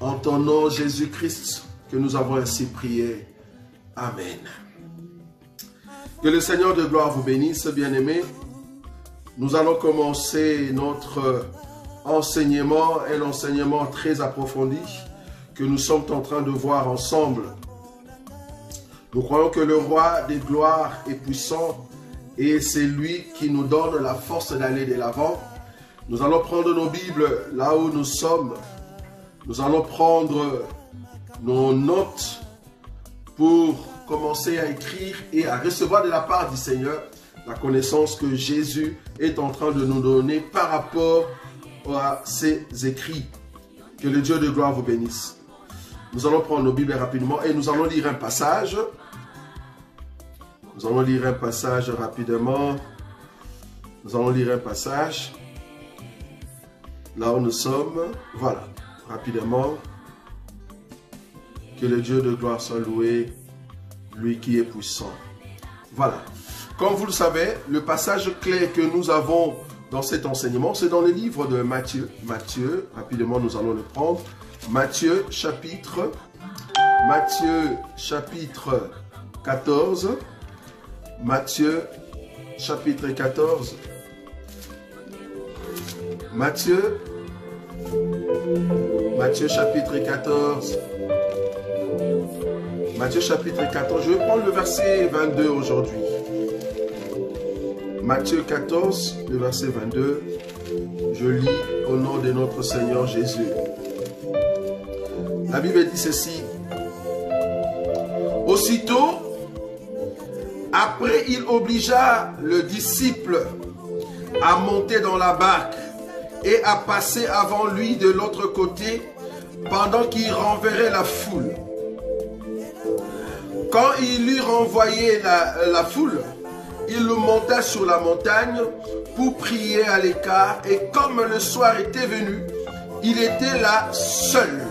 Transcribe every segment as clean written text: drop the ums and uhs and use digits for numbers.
En ton nom, Jésus-Christ, que nous avons ainsi prié. Amen. Que le Seigneur de gloire vous bénisse, bien-aimés. Nous allons commencer notre enseignement, un enseignement très approfondi que nous sommes en train de voir ensemble. Nous croyons que le roi des gloires est puissant et c'est lui qui nous donne la force d'aller de l'avant. Nous allons prendre nos Bibles là où nous sommes. Nous allons prendre nos notes pour commencer à écrire et à recevoir de la part du Seigneur la connaissance que Jésus est en train de nous donner par rapport à ses écrits. Que le Dieu de gloire vous bénisse. Nous allons prendre nos Bibles rapidement et nous allons lire un passage. Nous allons lire un passage rapidement. Nous allons lire un passage. Là où nous sommes. Voilà. Rapidement. Que le Dieu de gloire soit loué. Lui qui est puissant. Voilà. Comme vous le savez, le passage clé que nous avons dans cet enseignement, c'est dans le livre de Matthieu. Matthieu, rapidement nous allons le prendre. Matthieu chapitre 14. Matthieu chapitre 14. Matthieu chapitre 14. Matthieu chapitre 14. Je vais prendre le verset 22 aujourd'hui. Matthieu 14, le verset 22. Je lis au nom de notre Seigneur Jésus. La Bible dit ceci. Aussitôt, après il obligea le disciple à monter dans la barque et à passer avant lui de l'autre côté pendant qu'il renverrait la foule. Quand il eut renvoyé la foule, il monta sur la montagne pour prier à l'écart et comme le soir était venu, il était là seul.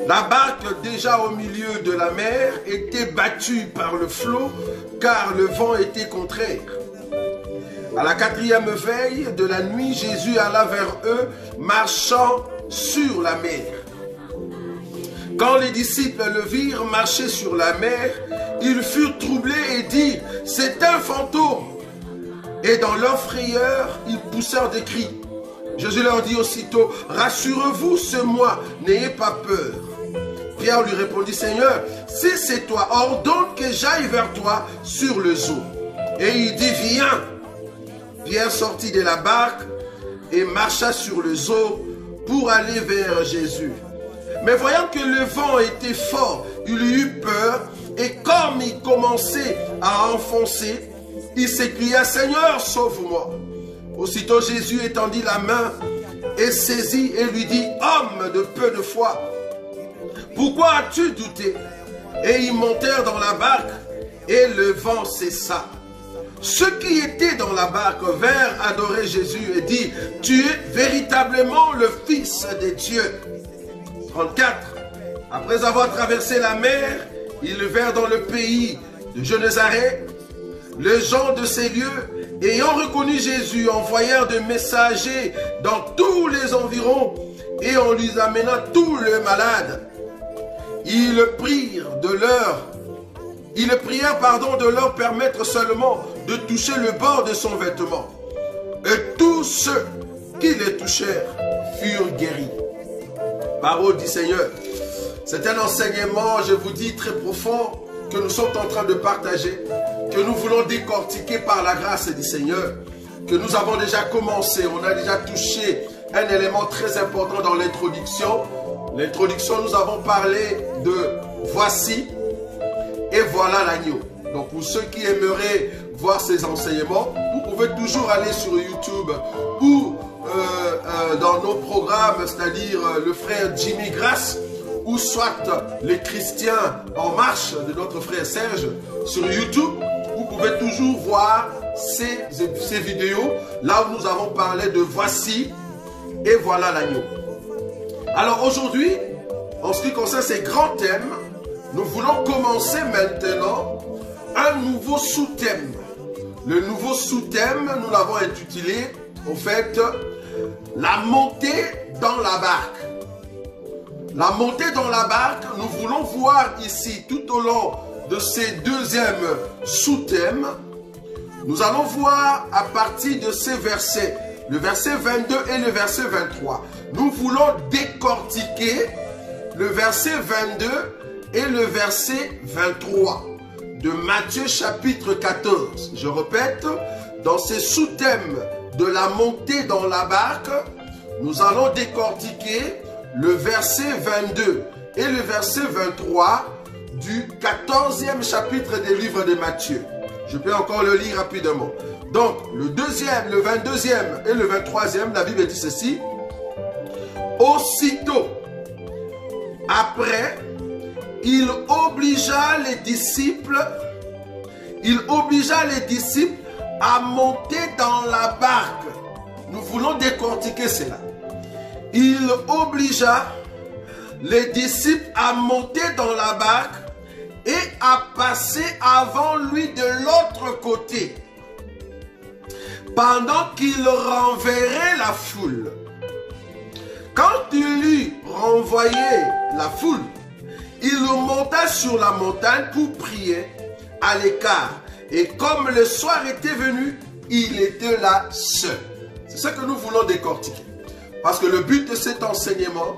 La barque déjà au milieu de la mer était battue par le flot car le vent était contraire. À la 4e veille de la nuit, Jésus alla vers eux marchant sur la mer. Quand les disciples le virent marcher sur la mer, ils furent troublés et dirent « C'est un fantôme !» Et dans leur frayeur, ils poussèrent des cris. Jésus leur dit aussitôt « Rassurez-vous, c'est moi, n'ayez pas peur. » Pierre lui répondit « Seigneur, si c'est toi, ordonne que j'aille vers toi sur le eau. » Et il dit « Viens !» Pierre sortit de la barque et marcha sur le eau pour aller vers Jésus. Mais voyant que le vent était fort, il eut peur et comme il commençait à enfoncer, il s'écria « Seigneur, sauve-moi » Aussitôt Jésus étendit la main et saisit et lui dit « Homme de peu de foi, pourquoi as-tu douté ?» Et ils montèrent dans la barque et le vent cessa. Ceux qui étaient dans la barque vinrent adorer Jésus et dirent « Tu es véritablement le Fils de Dieu. » 34. Après avoir traversé la mer, ils vinrent dans le pays de Génésaret. Les gens de ces lieux, ayant reconnu Jésus, envoyèrent des messagers dans tous les environs et on lui amena tous les malades. Ils prièrent de leur permettre seulement de toucher le bord de son vêtement. Et tous ceux qui les touchèrent furent guéris. Parole du Seigneur. C'est un enseignement, je vous dis, très profond que nous sommes en train de partager, que nous voulons décortiquer par la grâce du Seigneur, que nous avons déjà commencé. On a déjà touché un élément très important dans l'introduction. L'introduction, nous avons parlé de « Voici » et « Voilà l'agneau ». Donc pour ceux qui aimeraient voir ces enseignements, vous pouvez toujours aller sur YouTube ou dans nos programmes, c'est-à-dire le frère Jimmy Grace, ou soit les chrétiens en marche de notre frère Serge sur YouTube. Vous pouvez toujours voir ces vidéos, là où nous avons parlé de Voici et Voilà l'agneau. Alors aujourd'hui, en ce qui concerne ces grands thèmes, nous voulons commencer maintenant un nouveau sous-thème. Le nouveau sous-thème, nous l'avons intitulé, en fait, la montée dans la barque. la montée dans la barque, nous voulons voir ici, tout au long de ces deuxièmes sous-thèmes, nous allons voir à partir de ces versets, le verset 22 et le verset 23. Nous voulons décortiquer le verset 22 et le verset 23 de Matthieu chapitre 14. Je répète, dans ces sous-thèmes de la montée dans la barque, nous allons décortiquer le verset 22 et le verset 23 du 14e chapitre des livres de Matthieu. Je peux encore le lire rapidement. Donc, le 2e, le 22e et le 23e, la Bible dit ceci. Aussitôt, après, il obligea les disciples à monter dans la barque. Nous voulons décortiquer cela. Il obligea les disciples à monter dans la barque et à passer avant lui de l'autre côté, pendant qu'il renverrait la foule. Quand il eut renvoyé la foule, il monta sur la montagne pour prier à l'écart. Et comme le soir était venu, il était là seul. C'est ce que nous voulons décortiquer. Parce que le but de cet enseignement,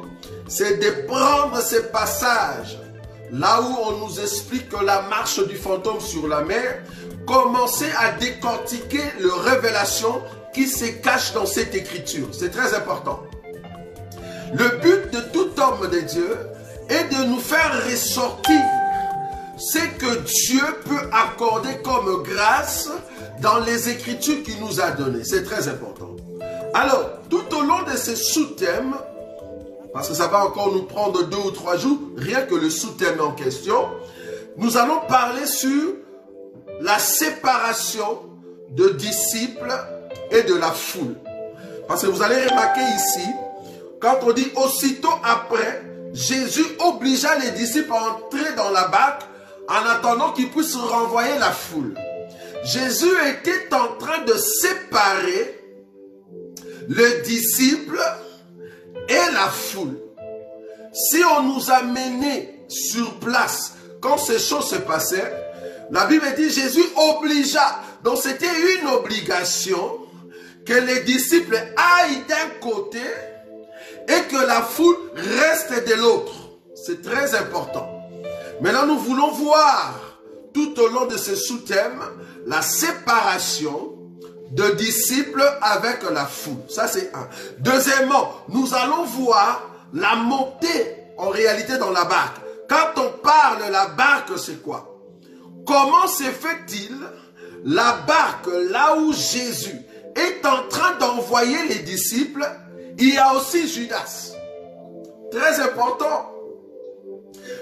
c'est de prendre ces passages là où on nous explique la marche du fantôme sur la mer, commencer à décortiquer les révélations qui se cachent dans cette écriture. C'est très important. Le but de tout homme de Dieu est de nous faire ressortir ce que Dieu peut accorder comme grâce dans les écritures qu'il nous a données. C'est très important. Alors, tout au long de ces sous-thèmes, parce que ça va encore nous prendre 2 ou 3 jours, rien que le sous-thème en question, nous allons parler sur la séparation de disciples et de la foule. Parce que vous allez remarquer ici, quand on dit aussitôt après, Jésus obligea les disciples à entrer dans la barque en attendant qu'ils puissent renvoyer la foule. Jésus était en train de séparer le disciple et la foule. Si on nous a menés sur place quand ces choses se passaient, la Bible dit Jésus obligea. Donc c'était une obligation que les disciples aillent d'un côté et que la foule reste de l'autre. C'est très important. Maintenant, nous voulons voir tout au long de ce sous-thème la séparation de disciples avec la foule. Ça, c'est un. Deuxièmement, nous allons voir la montée en réalité dans la barque. Quand on parle de la barque, c'est quoi? Comment se fait-il la barque là où Jésus est en train d'envoyer les disciples? Il y a aussi Judas. Très important.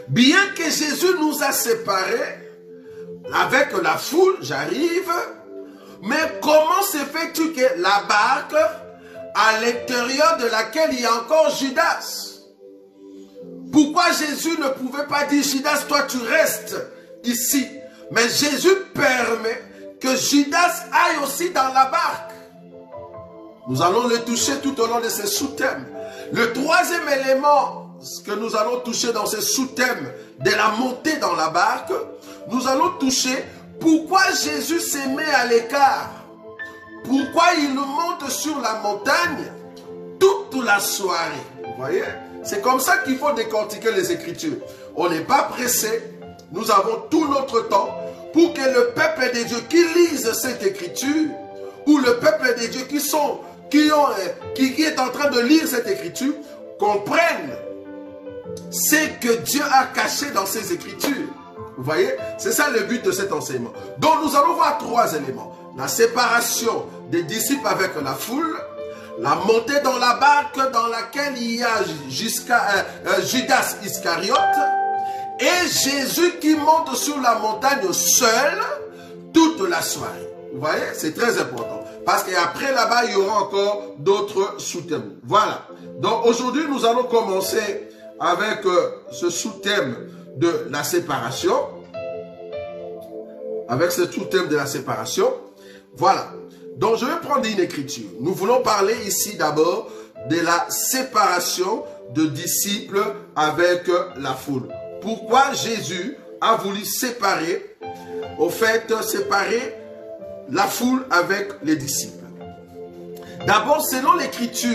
Bien que Jésus nous a séparés avec la foule, j'arrive, mais comment se fait-il que la barque, à l'intérieur de laquelle il y a encore Judas? Pourquoi Jésus ne pouvait pas dire, Judas, toi tu restes ici? Mais Jésus permet que Judas aille aussi dans la barque. Nous allons le toucher tout au long de ces sous-thèmes. Le troisième élément que nous allons toucher dans ces sous-thèmes de la montée dans la barque, nous allons toucher pourquoi Jésus s'est mis à l'écart. Pourquoi il monte sur la montagne toute la soirée. Vous voyez? C'est comme ça qu'il faut décortiquer les Écritures. On n'est pas pressé. Nous avons tout notre temps pour que le peuple de Dieu qui lise cette Écriture, ou le peuple de Dieu qui est en train de lire cette Écriture, comprenne ce que Dieu a caché dans ces Écritures. Vous voyez? C'est ça le but de cet enseignement. Donc nous allons voir 3 éléments. La séparation des disciples avec la foule, la montée dans la barque dans laquelle il y a Judas Iscariote, et Jésus qui monte sur la montagne seul toute la soirée. Vous voyez? C'est très important. Parce qu'après là-bas, il y aura encore d'autres sous-thèmes. Voilà. Donc aujourd'hui, nous allons commencer avec ce sous-thème de la séparation. Avec ce sous-thème de la séparation. Voilà. Donc je vais prendre une écriture. Nous voulons parler ici d'abord de la séparation de disciples avec la foule. Pourquoi Jésus a voulu séparer, séparer la foule avec les disciples? D'abord, selon l'écriture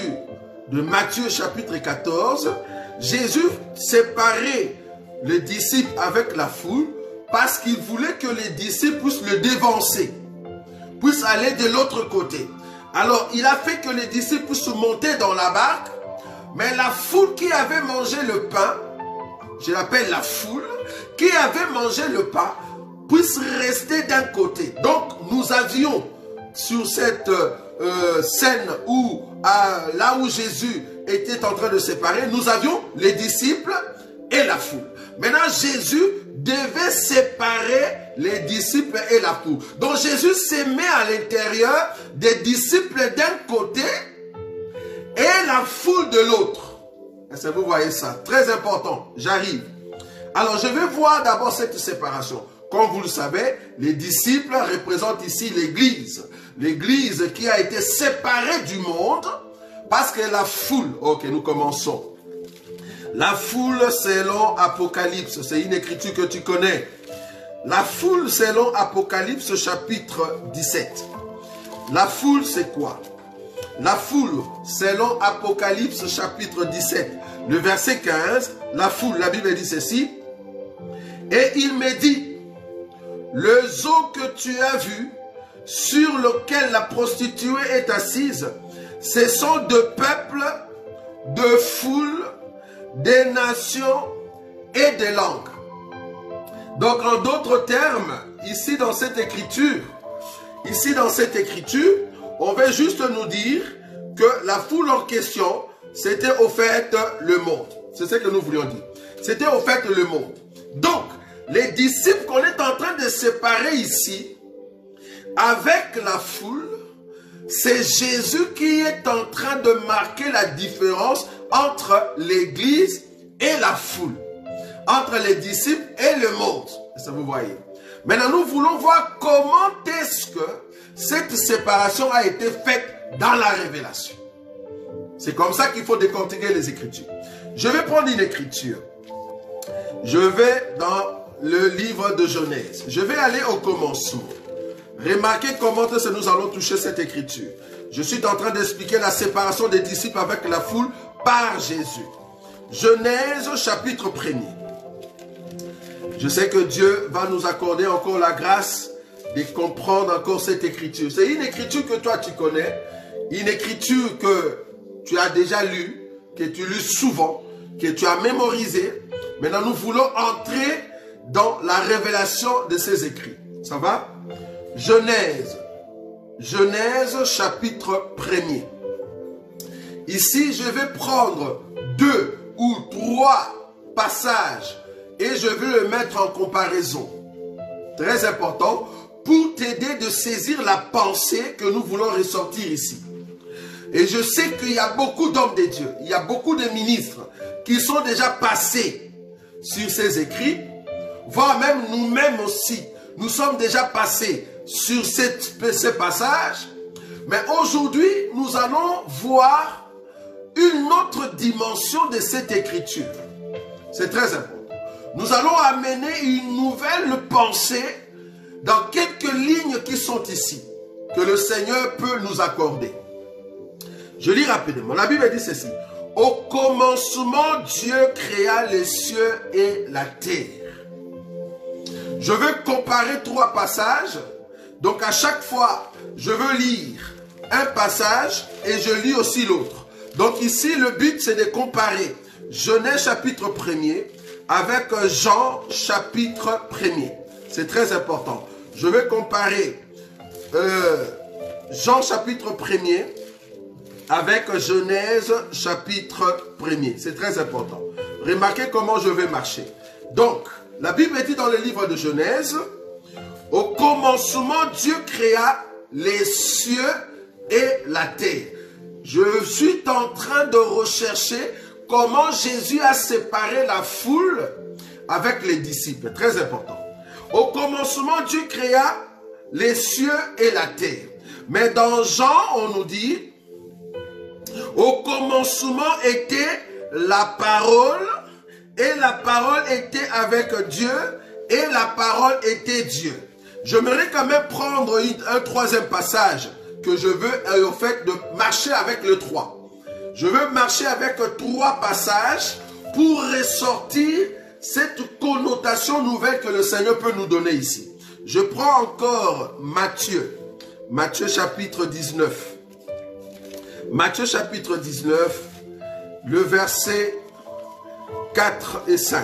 de Matthieu chapitre 14, Jésus séparait les disciples avec la foule parce qu'il voulait que les disciples puissent le dévancer, puissent aller de l'autre côté. Alors, il a fait que les disciples puissent monter dans la barque, mais la foule qui avait mangé le pain, je l'appelle la foule, qui avait mangé le pain, puisse rester d'un côté. Donc, nous avions sur cette scène où, là où Jésus était en train de séparer, nous avions les disciples et la foule. Maintenant, Jésus devait séparer les disciples et la foule. Donc, Jésus s'est mis à l'intérieur des disciples d'un côté et la foule de l'autre. Est-ce que vous voyez ça? Très important. J'arrive. Alors, je vais voir d'abord cette séparation. Comme vous le savez, les disciples représentent ici l'Église. L'Église qui a été séparée du monde parce que la foule... Ok, nous commençons. La foule selon Apocalypse, c'est une écriture que tu connais. La foule selon Apocalypse chapitre 17. La foule c'est quoi? La foule selon Apocalypse chapitre 17, le verset 15, la foule, la Bible dit ceci. Et il me dit, le zoo que tu as vu, sur lequel la prostituée est assise, ce sont de peuples, de foules, des nations et des langues. Donc en d'autres termes, ici dans cette écriture, on veut juste nous dire que la foule en question, c'était au fait le monde. C'est ce que nous voulions dire. C'était au fait le monde. Donc, les disciples qu'on est en train de séparer ici, avec la foule, c'est Jésus qui est en train de marquer la différence entre l'Église et la foule, entre les disciples et le monde. Est-ce que vous voyez? Maintenant, nous voulons voir comment est-ce que cette séparation a été faite dans la révélation. C'est comme ça qu'il faut décortiquer les Écritures. Je vais prendre une écriture. Je vais dans le livre de Genèse. Je vais aller au commencement. Remarquez comment est-ce que nous allons toucher cette écriture. Je suis en train d'expliquer la séparation des disciples avec la foule par Jésus. Genèse chapitre 1er. Je sais que Dieu va nous accorder encore la grâce de comprendre encore cette écriture. C'est une écriture que toi tu connais, une écriture que tu as déjà lue, que tu lis souvent, que tu as mémorisé. Maintenant nous voulons entrer dans la révélation de ces écrits. Ça va? Genèse chapitre 1er. Ici, je vais prendre 2 ou 3 passages et je vais le mettre en comparaison. Très important pour t'aider de saisir la pensée que nous voulons ressortir ici. Et je sais qu'il y a beaucoup d'hommes de Dieu, il y a beaucoup de ministres qui sont déjà passés sur ces écrits, voire même nous-mêmes aussi, nous sommes déjà passés sur ces passages. Mais aujourd'hui, nous allons voir une autre dimension de cette écriture. C'est très important. Nous allons amener une nouvelle pensée dans quelques lignes qui sont ici, que le Seigneur peut nous accorder. Je lis rapidement. La Bible dit ceci. Au commencement, Dieu créa les cieux et la terre. Je veux comparer 3 passages. Donc à chaque fois, je veux lire un passage et je lis aussi l'autre. Donc ici, le but c'est de comparer Genèse chapitre 1er avec Jean chapitre 1er. C'est très important. Je vais comparer Jean chapitre 1er avec Genèse chapitre 1er. C'est très important. Remarquez comment je vais marcher. Donc, la Bible dit dans le livre de Genèse, au commencement, Dieu créa les cieux et la terre. Je suis en train de rechercher comment Jésus a séparé la foule avec les disciples. Très important. Au commencement, Dieu créa les cieux et la terre. Mais dans Jean, on nous dit, au commencement était la parole, et la parole était avec Dieu, et la parole était Dieu. J'aimerais quand même prendre un troisième passage que je veux, au fait, de marcher avec le 3. Je veux marcher avec 3 passages pour ressortir cette connotation nouvelle que le Seigneur peut nous donner ici. Je prends encore Matthieu. Matthieu chapitre 19. Matthieu chapitre 19, le verset 4 et 5.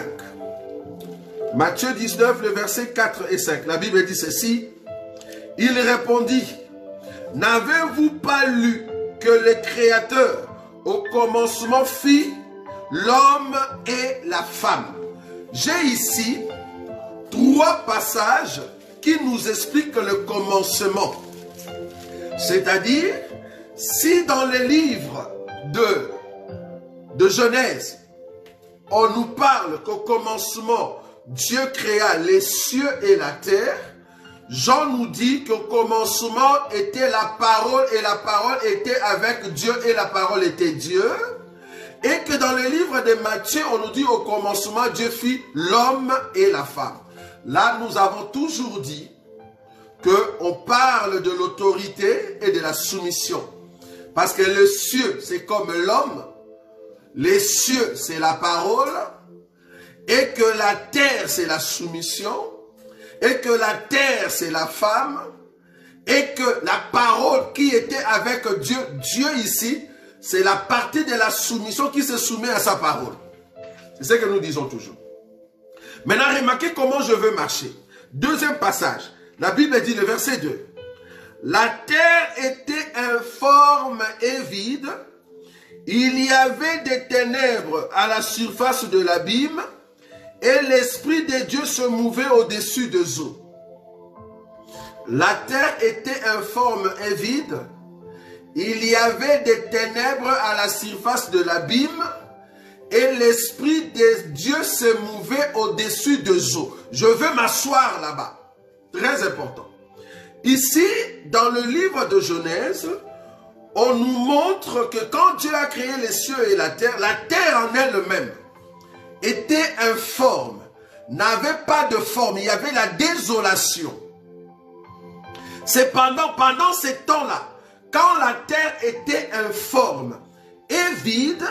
Matthieu 19, le verset 4 et 5. La Bible dit ceci. Il répondit, n'avez-vous pas lu que le Créateur au commencement fit l'homme et la femme? J'ai ici 3 passages qui nous expliquent le commencement. C'est-à-dire, si dans les livres de Genèse, on nous parle qu'au commencement, Dieu créa les cieux et la terre, Jean nous dit qu'au commencement était la parole et la parole était avec Dieu et la parole était Dieu. Et que dans le livre de Matthieu, on nous dit au commencement, Dieu fit l'homme et la femme. Là, nous avons toujours dit qu'on parle de l'autorité et de la soumission. Parce que le cieux, c'est comme l'homme. Les cieux, c'est la parole. Et que la terre, c'est la soumission. Et que la terre, c'est la femme. Et que la parole qui était avec Dieu, Dieu ici, c'est la partie de la soumission qui se soumet à sa parole. C'est ce que nous disons toujours. Maintenant, remarquez comment je veux marcher. Deuxième passage. La Bible dit, le verset 2. La terre était informe et vide. Il y avait des ténèbres à la surface de l'abîme. Et l'Esprit de Dieu se mouvait au-dessus des eaux. La terre était informe et vide. Il y avait des ténèbres à la surface de l'abîme. Et l'Esprit de Dieu se mouvait au-dessus des eaux. Je veux m'asseoir là-bas. Très important. Ici, dans le livre de Genèse, on nous montre que quand Dieu a créé les cieux et la terre en elle-même était informe, n'avait pas de forme, il y avait la désolation. C'est pendant ces temps-là, quand la terre était informe et vide,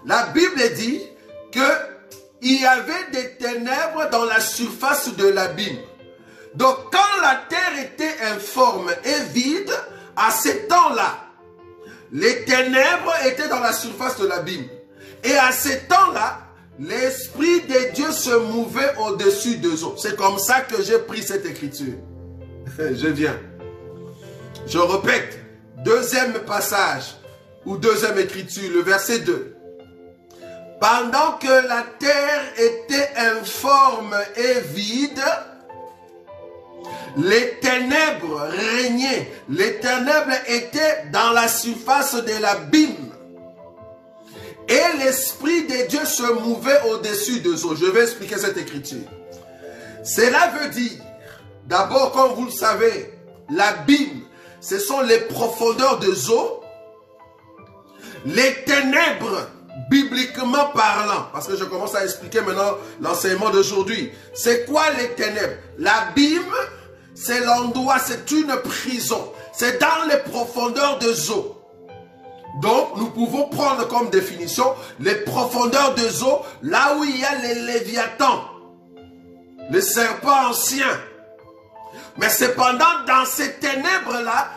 la Bible dit qu'il y avait des ténèbres dans la surface de l'abîme. Donc quand la terre était informe et vide, à ces temps-là, les ténèbres étaient dans la surface de l'abîme. Et à ces temps-là, l'Esprit de Dieu se mouvait au-dessus des eaux. C'est comme ça que j'ai pris cette écriture. Je viens. Je répète. Deuxième passage, ou deuxième écriture, le verset 2. Pendant que la terre était informe et vide, les ténèbres régnaient. Les ténèbres étaient dans la surface de l'abîme. Et l'Esprit de Dieu se mouvait au-dessus des eaux. Je vais expliquer cette écriture. Cela veut dire, d'abord, comme vous le savez, l'abîme, ce sont les profondeurs des eaux. Les ténèbres, bibliquement parlant, parce que je commence à expliquer maintenant l'enseignement d'aujourd'hui. C'est quoi les ténèbres? L'abîme, c'est l'endroit, c'est une prison. C'est dans les profondeurs des eaux. Donc, nous pouvons prendre comme définition les profondeurs des eaux, là où il y a les léviathans, les serpents anciens. Mais cependant, dans ces ténèbres-là,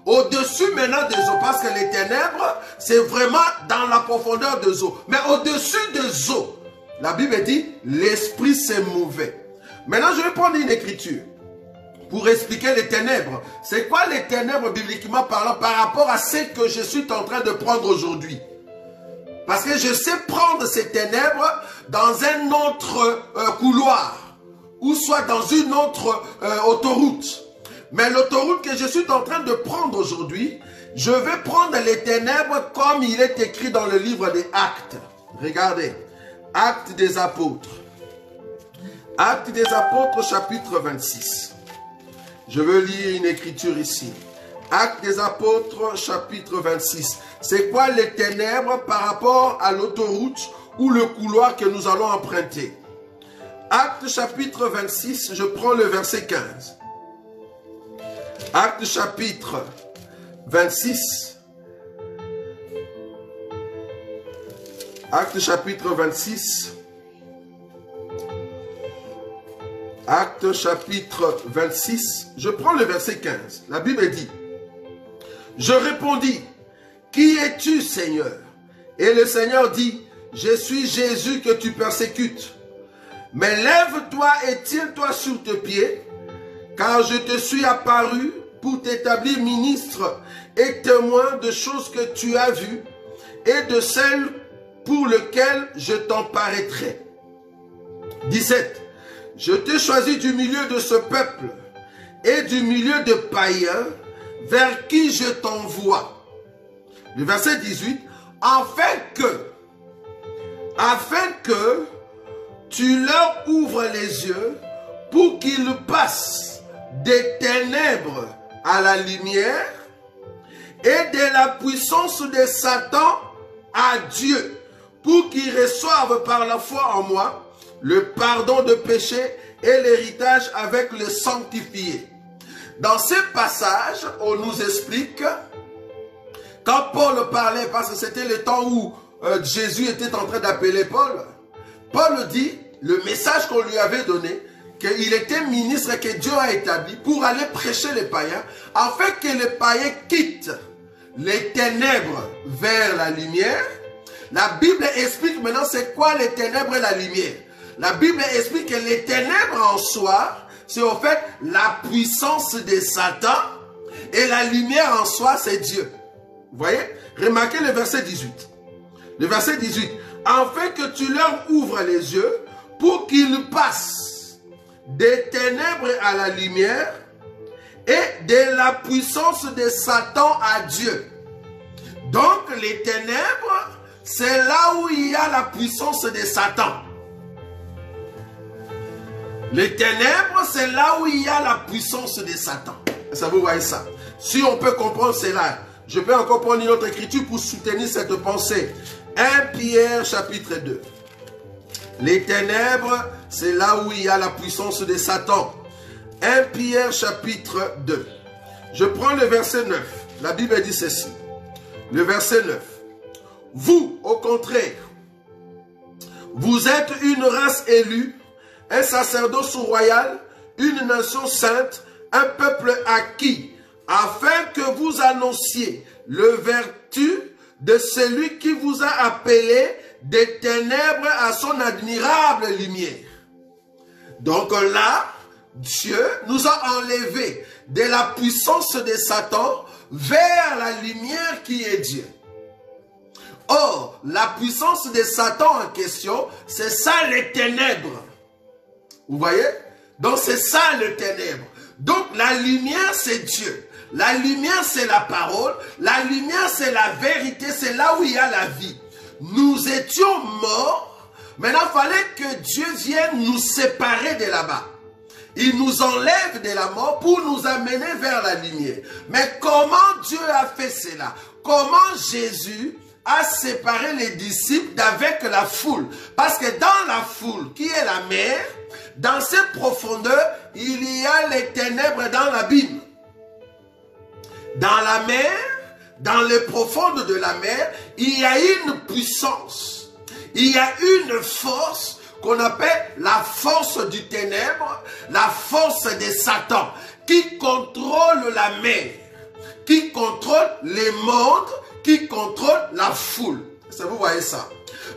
au-dessus maintenant des eaux, parce que les ténèbres, c'est vraiment dans la profondeur des eaux. Mais au-dessus des eaux, la Bible dit, l'Esprit s'est mouvait. Maintenant, je vais prendre une écriture pour expliquer les ténèbres. C'est quoi les ténèbres bibliquement parlant par rapport à ce que je suis en train de prendre aujourd'hui? Parce que je sais prendre ces ténèbres dans un autre couloir ou soit dans une autre autoroute. Mais l'autoroute que je suis en train de prendre aujourd'hui, je vais prendre les ténèbres comme il est écrit dans le livre des Actes. Regardez, Actes des Apôtres. Actes des Apôtres, chapitre 26. Je veux lire une écriture ici. Actes des Apôtres, chapitre 26. C'est quoi les ténèbres par rapport à l'autoroute ou le couloir que nous allons emprunter? Actes chapitre 26, je prends le verset 15. Actes chapitre 26. Actes chapitre 26. Actes chapitre 26. Je prends le verset 15. La Bible dit: je répondis, qui es-tu, Seigneur? Et le Seigneur dit, je suis Jésus que tu persécutes. Mais lève-toi et tiens-toi sur tes pieds, car je te suis apparu pour t'établir ministre et témoin de choses que tu as vues et de celles pour lesquelles je t'emparaîtrai. 17. Je t'ai choisi du milieu de ce peuple et du milieu de païens vers qui je t'envoie. Le verset 18. Afin que tu leur ouvres les yeux pour qu'ils passent des ténèbres à la lumière et de la puissance de Satan à Dieu, pour qu'ils reçoivent par la foi en moi le pardon de péché et l'héritage avec le sanctifié. Dans ce passage, on nous explique, quand Paul parlait, parce que c'était le temps où Jésus était en train d'appeler Paul, Paul dit, le message qu'on lui avait donné, qu'il était ministre que Dieu a établi pour aller prêcher les païens, afin que les païens quittent les ténèbres vers la lumière. La Bible explique maintenant c'est quoi les ténèbres et la lumière. La Bible explique que les ténèbres en soi, c'est au fait la puissance de Satan, et la lumière en soi, c'est Dieu. Vous voyez? Remarquez le verset 18. Le verset 18. Afin que tu leur ouvres les yeux pour qu'ils passent des ténèbres à la lumière et de la puissance de Satan à Dieu. Donc les ténèbres, c'est là où il y a la puissance de Satan. Les ténèbres, c'est là où il y a la puissance de Satan. Ça, vous voyez ça? Si on peut comprendre cela, je peux encore prendre une autre écriture pour soutenir cette pensée. 1 Pierre chapitre 2. Les ténèbres, c'est là où il y a la puissance de Satan. 1 Pierre chapitre 2. Je prends le verset 9. La Bible dit ceci. Le verset 9. Vous, au contraire, vous êtes une race élue, un sacerdoce royal, une nation sainte, un peuple acquis, afin que vous annonciez le vertu de celui qui vous a appelé des ténèbres à son admirable lumière. Donc là, Dieu nous a enlevés de la puissance de Satan vers la lumière qui est Dieu. Or, la puissance de Satan en question, c'est ça les ténèbres. Vous voyez? Donc c'est ça le ténèbre. Donc la lumière c'est Dieu. La lumière c'est la parole. La lumière c'est la vérité. C'est là où il y a la vie. Nous étions morts. Maintenant il fallait que Dieu vienne nous séparer de là-bas. Il nous enlève de la mort pour nous amener vers la lumière. Mais comment Dieu a fait cela? Comment Jésus a séparé les disciples d'avec la foule? Parce que dans la foule qui est la mer, dans cette profondeur, il y a les ténèbres dans l'abîme. Dans la mer, dans les profondes de la mer, il y a une puissance. Il y a une force qu'on appelle la force du ténèbre, la force de Satan, qui contrôle la mer, qui contrôle les mondes, qui contrôle la foule. Ça, vous voyez ça?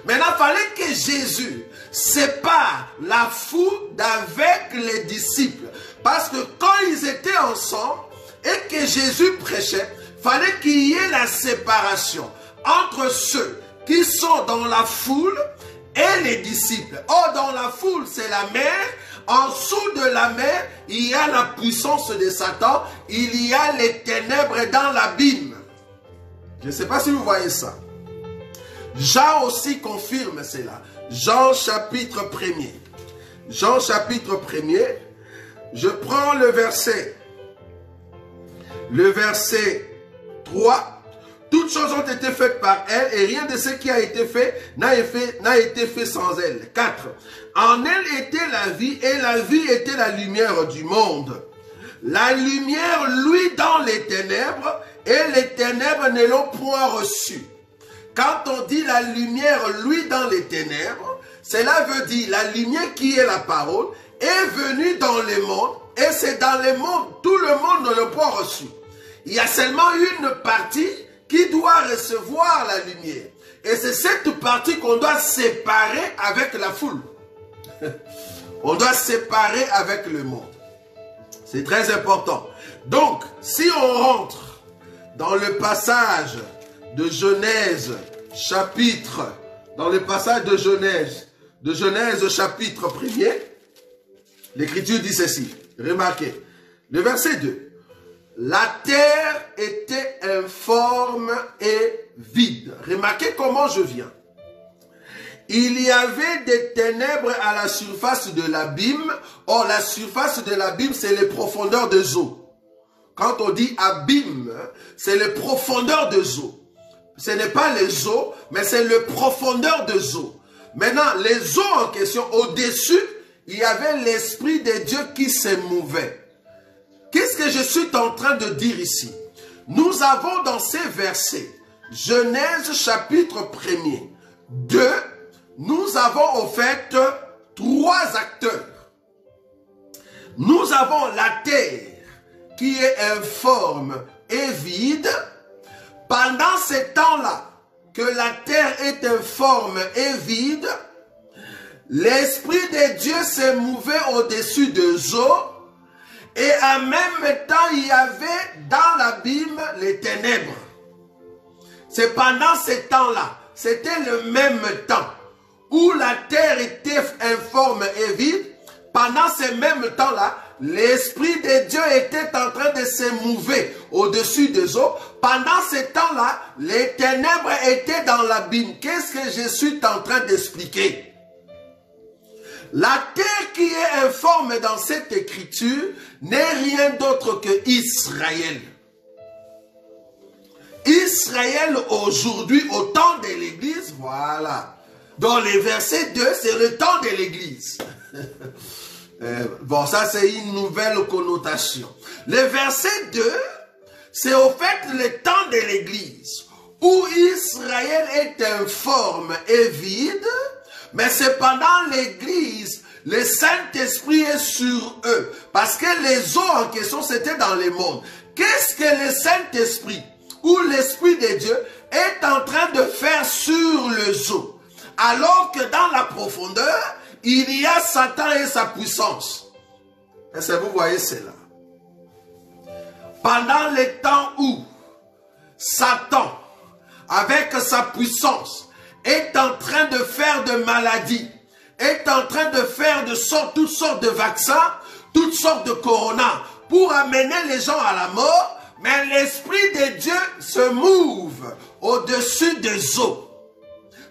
Maintenant, il fallait que Jésus sépare la foule d'avec les disciples. Parce que quand ils étaient ensemble et que Jésus prêchait, il fallait qu'il y ait la séparation entre ceux qui sont dans la foule et les disciples. Or, dans la foule, c'est la mer. En dessous de la mer, il y a la puissance de Satan. Il y a les ténèbres dans l'abîme. Je ne sais pas si vous voyez ça. Jean aussi confirme cela. Jean chapitre 1er. Jean chapitre 1er. Je prends le verset Le verset 3. Toutes choses ont été faites par elle et rien de ce qui a été fait n'a été fait sans elle. 4. En elle était la vie et la vie était la lumière du monde. La lumière luit dans les ténèbres et les ténèbres ne l'ont point reçue. Quand on dit la lumière luit dans les ténèbres, cela veut dire la lumière qui est la parole est venue dans le monde et c'est dans le monde, tout le monde ne l'a pas reçu. Il y a seulement une partie qui doit recevoir la lumière. Et c'est cette partie qu'on doit séparer avec la foule. On doit séparer avec le monde. C'est très important. Donc, si on rentre dans le passage de Genèse, chapitre, dans le passage de Genèse chapitre 1er, l'Écriture dit ceci. Remarquez, le verset 2. La terre était informe et vide. Remarquez comment je viens. Il y avait des ténèbres à la surface de l'abîme. Or, la surface de l'abîme, c'est les profondeurs des eaux. Quand on dit abîme, c'est les profondeurs des eaux. Ce n'est pas les eaux, mais c'est les profondeurs des eaux. Maintenant, les eaux en question, au-dessus, il y avait l'Esprit de Dieu qui se mouvait. Qu'est-ce que je suis en train de dire ici? Nous avons dans ces versets, Genèse chapitre 1er, 2, nous avons en fait 3 acteurs. Nous avons la terre qui est informe et vide. Pendant ces temps-là, que la terre est informe et vide, l'Esprit de Dieu s'est mouvé au-dessus des eaux. Et en même temps, il y avait dans l'abîme les ténèbres. C'est pendant ces temps-là, c'était le même temps où la terre était informe et vide. Pendant ces mêmes temps-là, l'Esprit de Dieu était en train de se mouver au-dessus des eaux. Pendant ces temps-là, les ténèbres étaient dans l'abîme. Qu'est-ce que je suis en train d'expliquer? La terre qui est informe dans cette écriture n'est rien d'autre que Israël. Israël aujourd'hui, au temps de l'église, voilà. Dans les versets 2, c'est le temps de l'église. Bon, ça c'est une nouvelle connotation. Le verset 2, c'est au fait le temps de l'église, où Israël est informe et vide. Mais c'est pendant l'église, le Saint-Esprit est sur eux. Parce que les eaux en question, c'était dans le monde. Qu'est-ce que le Saint-Esprit ou l'Esprit de Dieu est en train de faire sur les eaux? Alors que dans la profondeur, il y a Satan et sa puissance. Est-ce que vous voyez cela? Pendant les temps où Satan, avec sa puissance, est en train de faire de maladies, est en train de faire toutes sortes de vaccins, toutes sortes de corona, pour amener les gens à la mort, mais l'Esprit de Dieu se mouve au-dessus des eaux.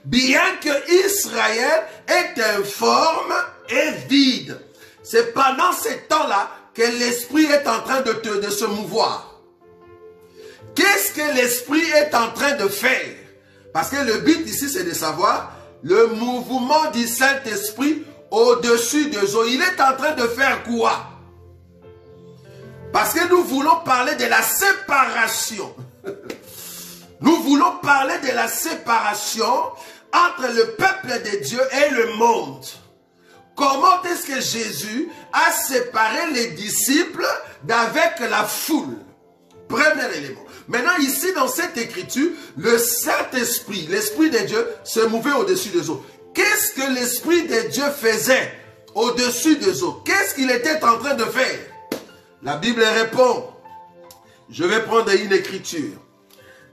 Bien que Israël est informe et vide. C'est pendant ces temps-là que l'Esprit est en train de se mouvoir. Qu'est-ce que l'Esprit est en train de faire? Parce que le but ici, c'est de savoir le mouvement du Saint-Esprit au-dessus des eaux. Il est en train de faire quoi? Parce que nous voulons parler de la séparation. Nous voulons parler de la séparation entre le peuple de Dieu et le monde. Comment est-ce que Jésus a séparé les disciples d'avec la foule? Premier élément. Maintenant, ici, dans cette écriture, le Saint-Esprit, l'Esprit de Dieu, se mouvait au-dessus des eaux. Qu'est-ce que l'Esprit de Dieu faisait au-dessus des eaux? Qu'est-ce qu'il était en train de faire? La Bible répond. Je vais prendre une écriture.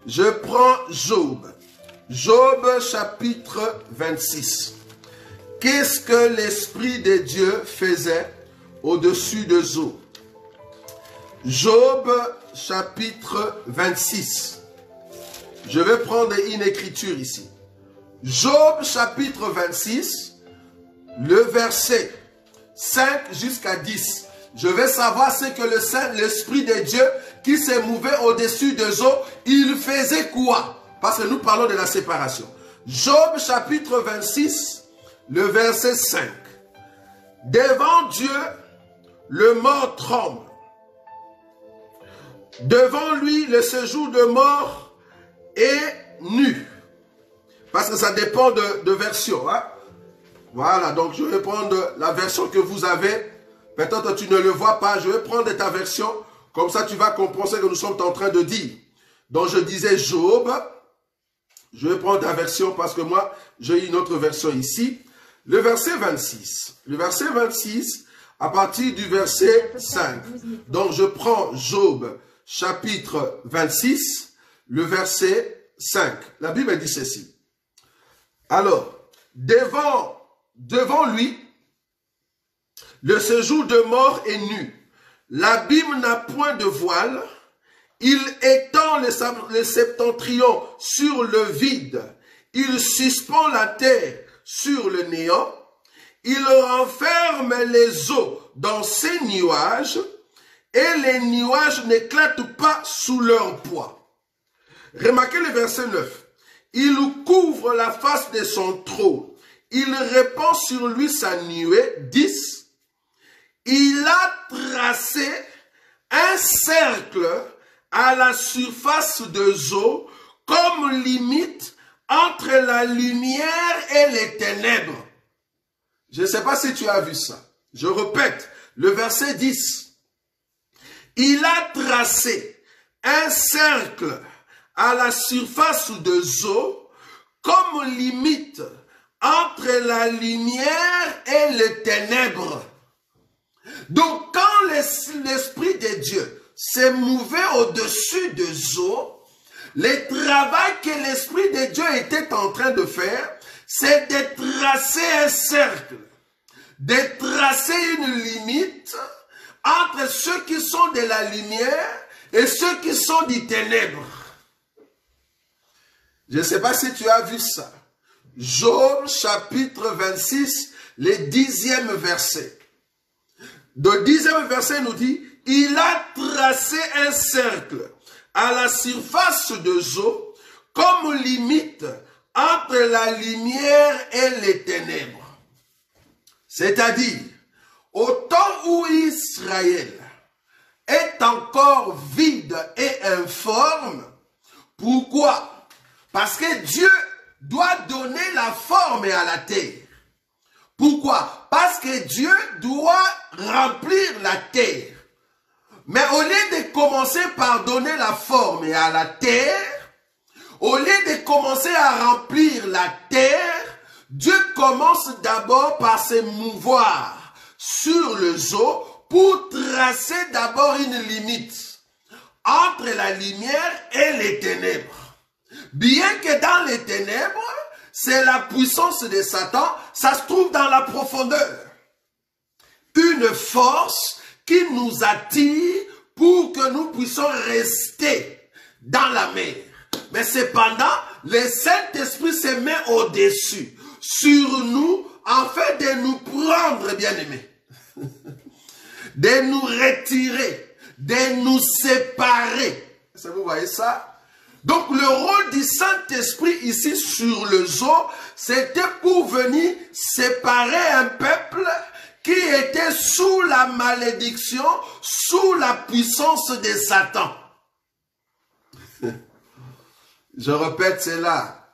Je prends Job. Job chapitre 26. Qu'est-ce que l'Esprit de Dieu faisait au-dessus des eaux? Job chapitre 26. Je vais prendre une écriture ici. Job chapitre 26, le verset 5 jusqu'à 10. Je vais savoir ce que l'Esprit de Dieu qui se mouvait au-dessus des eaux, il faisait quoi? Parce que nous parlons de la séparation. Job chapitre 26, le verset 5. Devant Dieu, le mort tremble. Devant lui, le séjour de mort est nu. Parce que ça dépend de version. Hein? Voilà, donc je vais prendre la version que vous avez. Peut-être tu ne le vois pas. Je vais prendre ta version. Comme ça, tu vas comprendre ce que nous sommes en train de dire. Donc, je disais Job. Je vais prendre ta version parce que moi, j'ai une autre version ici. Le verset 26. Le verset 26, à partir du verset 5. Donc, je prends Job, chapitre 26, le verset 5. La Bible dit ceci. Alors, devant lui, le séjour de mort est nu. L'abîme n'a point de voile. Il étend le septentrion sur le vide. Il suspend la terre sur le néant. Il renferme les eaux dans ses nuages. Et les nuages n'éclatent pas sous leur poids. Remarquez le verset 9. Il couvre la face de son trône. Il répand sur lui sa nuée. 10. Il a tracé un cercle à la surface des eaux comme limite entre la lumière et les ténèbres. Je ne sais pas si tu as vu ça. Je répète, le verset 10. Il a tracé un cercle à la surface des eaux comme limite entre la lumière et les ténèbres. Donc, quand l'Esprit de Dieu s'est mouvé au-dessus des eaux, le travail que l'Esprit de Dieu était en train de faire, c'est de tracer un cercle, de tracer une limite entre ceux qui sont de la lumière et ceux qui sont des ténèbres. Je ne sais pas si tu as vu ça. Job chapitre 26, le 10e verset. Le 10e verset nous dit, il a tracé un cercle à la surface des eaux comme limite entre la lumière et les ténèbres. C'est-à-dire, au temps où Israël est encore vide et informe, pourquoi? Parce que Dieu doit donner la forme à la terre. Pourquoi? Parce que Dieu doit remplir la terre. Mais au lieu de commencer par donner la forme à la terre, au lieu de commencer à remplir la terre, Dieu commence d'abord par se mouvoir sur les eaux pour tracer d'abord une limite entre la lumière et les ténèbres. Bien que dans les ténèbres, c'est la puissance de Satan, ça se trouve dans la profondeur. Une force qui nous attire pour que nous puissions rester dans la mer. Mais cependant, le Saint-Esprit se met au-dessus, sur nous, afin de nous prendre, bien-aimés, de nous retirer, de nous séparer. Est-ce que vous voyez ça? Donc le rôle du Saint-Esprit ici sur les eaux, c'était pour venir séparer un peuple qui était sous la malédiction, sous la puissance de Satan. Je répète cela.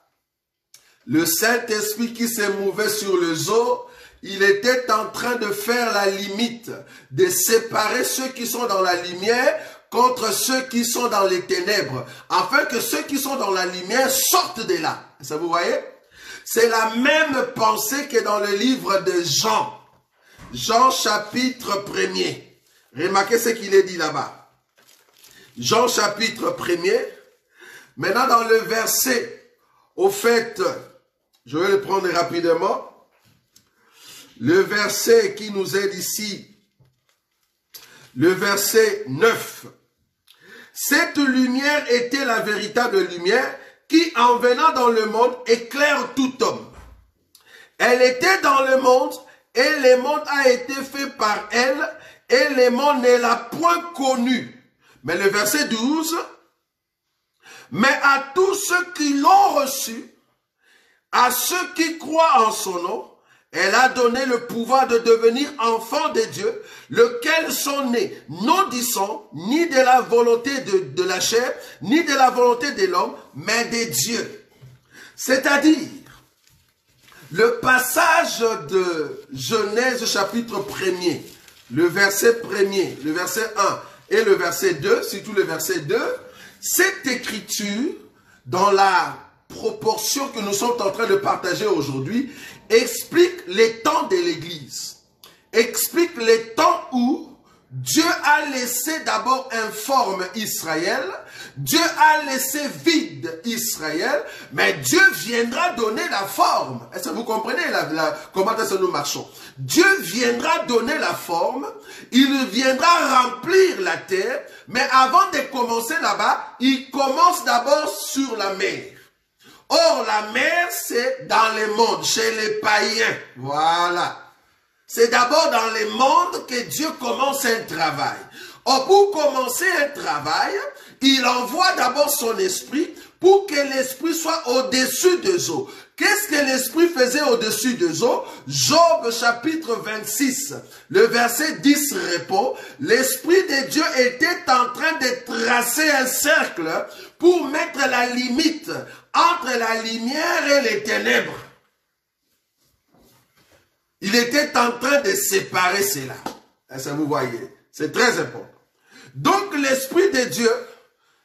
Le Saint-Esprit qui se mouvait sur les eaux, il était en train de faire la limite, de séparer ceux qui sont dans la lumière contre ceux qui sont dans les ténèbres, afin que ceux qui sont dans la lumière sortent de là. Ça vous voyez? C'est la même pensée que dans le livre de Jean. Jean chapitre 1er. Remarquez ce qu'il est dit là-bas. Jean chapitre 1er. Maintenant dans le verset, au fait, je vais le prendre rapidement. Le verset qui nous aide ici, le verset 9. Cette lumière était la véritable lumière qui, en venant dans le monde, éclaire tout homme. Elle était dans le monde et le monde a été fait par elle et le monde ne l'a point connue. Mais le verset 12, mais à tous ceux qui l'ont reçu, à ceux qui croient en son nom, elle a donné le pouvoir de devenir enfants de Dieu, lesquels sont nés non du sang, ni de la volonté de la chair, ni de la volonté de l'homme, mais de Dieu. C'est-à-dire, le passage de Genèse chapitre 1er, le verset 1er, le verset 1 et le verset 2, surtout le verset 2, cette écriture, dans la proportion que nous sommes en train de partager aujourd'hui, explique les temps de l'Église, explique les temps où Dieu a laissé d'abord informe Israël, Dieu a laissé vide Israël, mais Dieu viendra donner la forme. Est-ce que vous comprenez comment est-ce que nous marchons? Dieu viendra donner la forme, il viendra remplir la terre, mais avant de commencer là-bas, il commence d'abord sur la mer. Or, la mer, c'est dans les mondes, chez les païens. Voilà. C'est d'abord dans les mondes que Dieu commence un travail. Or, pour commencer un travail, il envoie d'abord son esprit pour que l'esprit soit au-dessus des eaux. Qu'est-ce que l'esprit faisait au-dessus des eaux? Job chapitre 26, le verset 10 répond, l'esprit de Dieu était en train de tracer un cercle pour mettre la limite entre la lumière et les ténèbres. Il était en train de séparer cela. Est-ce que vous voyez? C'est très important. Donc l'esprit de Dieu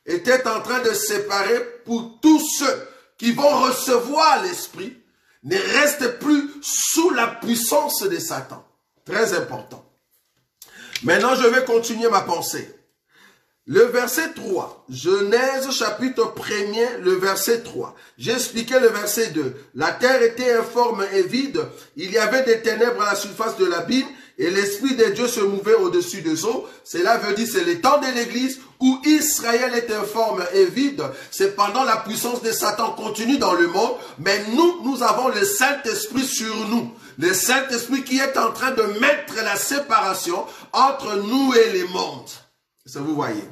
était en train de séparer pour tous ceux qui vont recevoir l'esprit, ne restent plus sous la puissance de Satan. Très important. Maintenant, je vais continuer ma pensée. Le verset 3, Genèse chapitre 1er, le verset 3. J'ai expliqué le verset 2. La terre était informe et vide. Il y avait des ténèbres à la surface de l'abîme et l'Esprit de Dieu se mouvait au-dessus des eaux. Cela veut dire c'est le temps de l'Église où Israël est informe et vide. C'est pendant la puissance de Satan continue dans le monde. Mais nous avons le Saint-Esprit sur nous. Le Saint-Esprit qui est en train de mettre la séparation entre nous et les mondes. Ça vous voyez.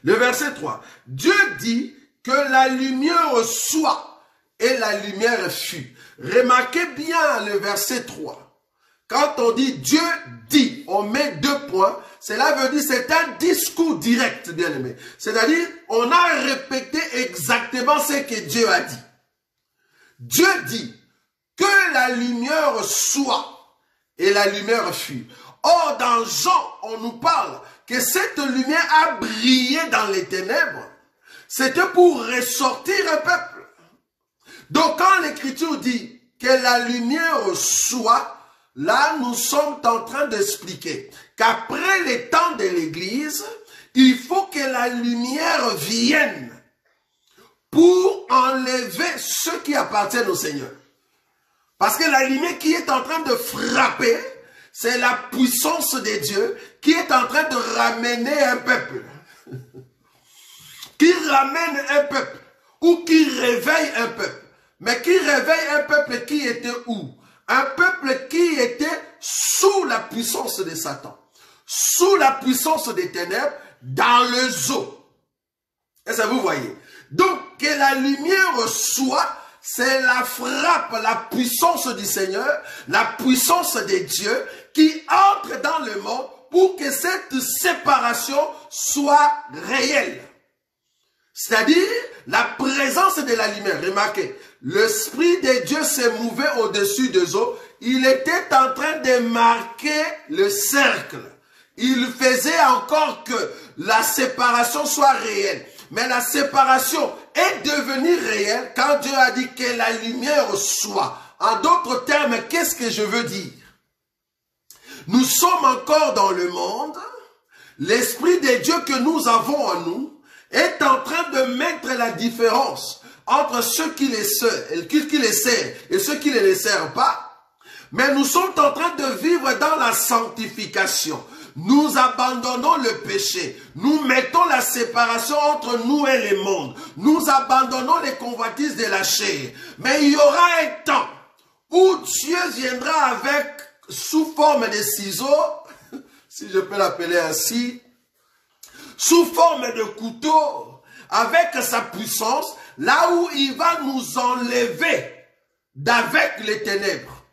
Le verset 3. Dieu dit que la lumière soit et la lumière fut. Remarquez bien le verset 3. Quand on dit Dieu dit, on met 2 points. Cela veut dire c'est un discours direct, bien aimé. C'est-à-dire, on a répété exactement ce que Dieu a dit. Dieu dit que la lumière soit et la lumière fut. Or, dans Jean, on nous parle que cette lumière a brillé dans les ténèbres. C'était pour ressortir un peuple. Donc, quand l'Écriture dit que la lumière soit, là, nous sommes en train d'expliquer qu'après les temps de l'Église, il faut que la lumière vienne pour enlever ceux qui appartiennent au Seigneur. Parce que la lumière qui est en train de frapper, c'est la puissance de Dieu qui est en train de ramener un peuple. Qui ramène un peuple ou qui réveille un peuple. Mais qui réveille un peuple qui était où? Un peuple qui était sous la puissance de Satan. Sous la puissance des ténèbres dans le eau. Est-ce que vous voyez? Donc que la lumière soit, c'est la frappe, la puissance du Seigneur, la puissance de Dieu qui entre dans le monde pour que cette séparation soit réelle. C'est-à-dire la présence de la lumière. Remarquez, l'Esprit de Dieu s'est mouvé au-dessus des eaux. Il était en train de marquer le cercle. Il faisait encore que la séparation soit réelle. Mais la séparation est devenue réelle quand Dieu a dit que la lumière soit. En d'autres termes, qu'est-ce que je veux dire? Nous sommes encore dans le monde. L'Esprit de Dieu que nous avons en nous est en train de mettre la différence entre ceux qui les servent et ceux qui ne les servent pas. Mais nous sommes en train de vivre dans la sanctification. Nous abandonnons le péché. Nous mettons la séparation entre nous et les mondes. Nous abandonnons les convoitises de la chair. Mais il y aura un temps où Dieu viendra avec, sous forme de ciseaux, si je peux l'appeler ainsi, sous forme de couteau, avec sa puissance, là où il va nous enlever d'avec les ténèbres.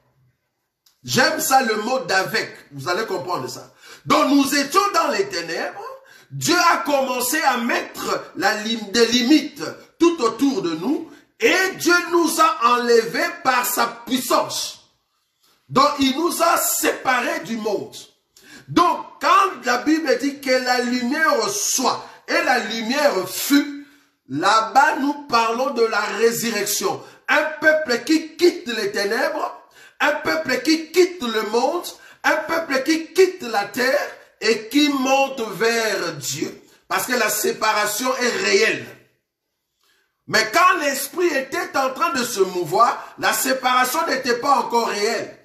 J'aime ça, le mot d'avec, vous allez comprendre ça. Donc nous étions dans les ténèbres, Dieu a commencé à mettre des limites tout autour de nous, et Dieu nous a enlevés par sa puissance. Donc il nous a séparés du monde. Donc quand la Bible dit que la lumière soit et la lumière fut, là-bas nous parlons de la résurrection. Un peuple qui quitte les ténèbres, un peuple qui quitte le monde, un peuple qui quitte la terre et qui monte vers Dieu. Parce que la séparation est réelle. Mais quand l'esprit était en train de se mouvoir, la séparation n'était pas encore réelle.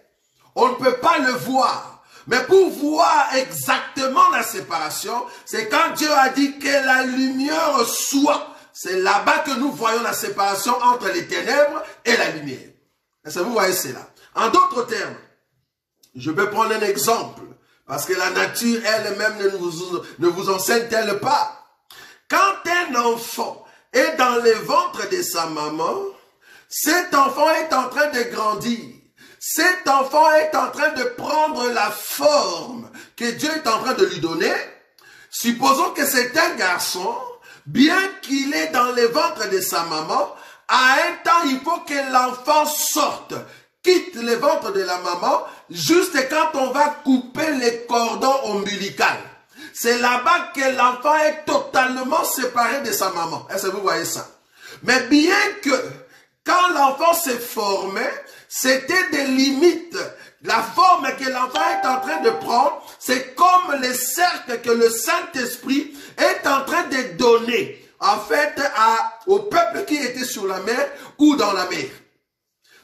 On ne peut pas le voir. Mais pour voir exactement la séparation, c'est quand Dieu a dit que la lumière soit. C'est là-bas que nous voyons la séparation entre les ténèbres et la lumière. Est-ce que vous voyez cela? En d'autres termes, je vais prendre un exemple, parce que la nature elle-même ne vous enseigne-t-elle pas. Quand un enfant est dans le ventre de sa maman, cet enfant est en train de grandir. Cet enfant est en train de prendre la forme que Dieu est en train de lui donner. Supposons que c'est un garçon, bien qu'il est dans le ventre de sa maman, à un temps, il faut que l'enfant sorte, quitte le ventre de la maman, juste quand on va couper les cordons ombilicaux. C'est là-bas que l'enfant est totalement séparé de sa maman. Est-ce que vous voyez ça? Mais bien que, quand l'enfant s'est formé, c'était des limites. La forme que l'enfant est en train de prendre, c'est comme les cercles que le Saint-Esprit est en train de donner, en fait, au peuple qui était sur la mer ou dans la mer.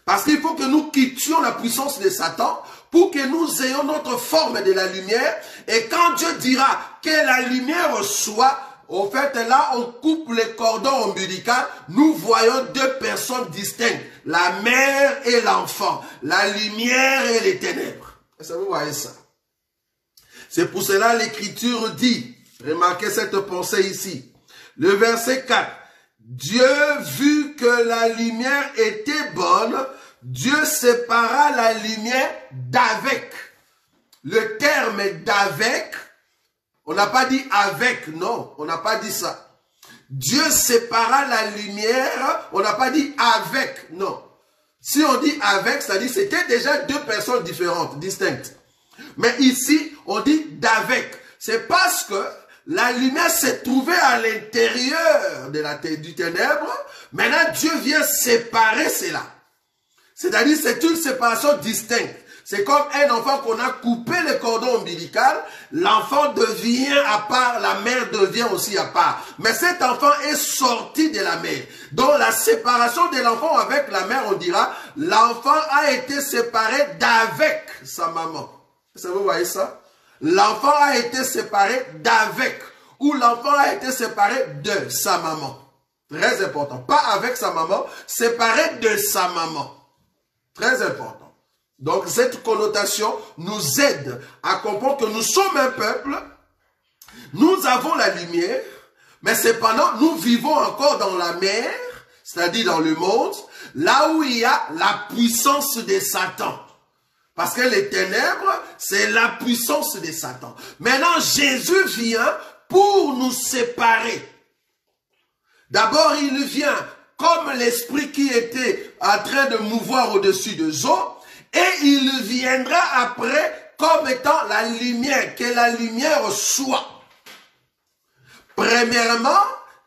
Parce qu'il faut que nous quittions la puissance de Satan pour que nous ayons notre forme de la lumière. Et quand Dieu dira que la lumière soit, au fait, là, on coupe les cordons ombilicaux. Nous voyons deux personnes distinctes. La mère et l'enfant. La lumière et les ténèbres. Est-ce que vous voyez ça? C'est pour cela l'Écriture dit, remarquez cette pensée ici. Le verset 4. Dieu, vu que la lumière était bonne, Dieu sépara la lumière d'avec. Le terme d'avec, on n'a pas dit avec, non, on n'a pas dit ça. Dieu sépara la lumière, on n'a pas dit avec, non. Si on dit avec, c'est-à-dire c'était déjà deux personnes différentes, distinctes. Mais ici, on dit d'avec. C'est parce que la lumière s'est trouvée à l'intérieur du ténèbre. Maintenant, Dieu vient séparer cela. C'est-à-dire, c'est une séparation distincte. C'est comme un enfant qu'on a coupé le cordon ombilical. L'enfant devient à part, la mère devient aussi à part. Mais cet enfant est sorti de la mère. Donc, la séparation de l'enfant avec la mère, on dira, l'enfant a été séparé d'avec sa maman. Est-ce que vous voyez ça? L'enfant a été séparé d'avec, ou l'enfant a été séparé de sa maman. Très important. Pas avec sa maman, séparé de sa maman. Très important. Donc cette connotation nous aide à comprendre que nous sommes un peuple, nous avons la lumière, mais cependant nous vivons encore dans la mer, c'est-à-dire dans le monde, là où il y a la puissance de Satan. Parce que les ténèbres, c'est la puissance de Satan. Maintenant, Jésus vient pour nous séparer. D'abord, il vient comme l'esprit qui était en train de mouvoir au-dessus des eaux, et il viendra après comme étant la lumière, que la lumière soit. Premièrement,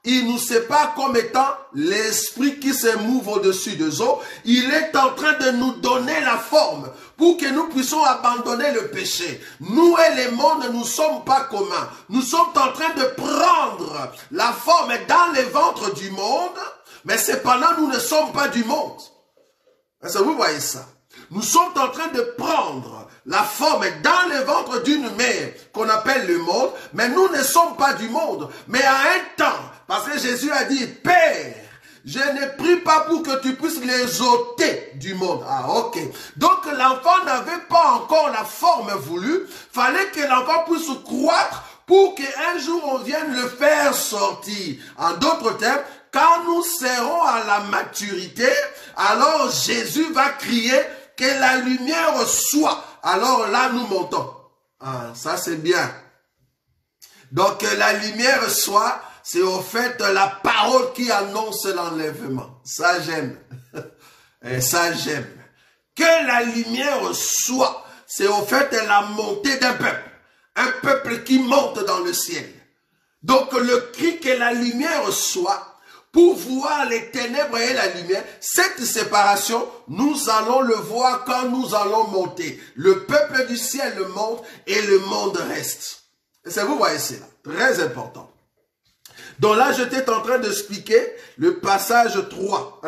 il nous sépare comme étant l'esprit qui se mouve au-dessus des eaux. Il est en train de nous donner la forme pour que nous puissions abandonner le péché. Nous et le monde ne nous sommes pas communs. Nous sommes en train de prendre la forme dans le ventre du monde, mais cependant nous ne sommes pas du monde. Est-ce que vous voyez ça? Nous sommes en train de prendre la forme dans le ventre d'une mère qu'on appelle le monde, mais nous ne sommes pas du monde. Mais à un temps, parce que Jésus a dit, Père, je ne prie pas pour que tu puisses les ôter du monde. Ah, ok. Donc l'enfant n'avait pas encore la forme voulue. Fallait que l'enfant puisse croître pour qu'un jour on vienne le faire sortir. En d'autres termes, quand nous serons à la maturité, alors Jésus va crier que la lumière soit. Alors là, nous montons. Ah, ça c'est bien. Donc que la lumière soit, c'est au fait la parole qui annonce l'enlèvement. Ça j'aime. Et ça j'aime. Que la lumière soit, c'est au fait la montée d'un peuple. Un peuple qui monte dans le ciel. Donc le cri que la lumière soit, pour voir les ténèbres et la lumière, cette séparation, nous allons le voir quand nous allons monter. Le peuple du ciel monte et le monde reste. Et vous voyez cela, très important. Donc là, j'étais en train d'expliquer le passage 3.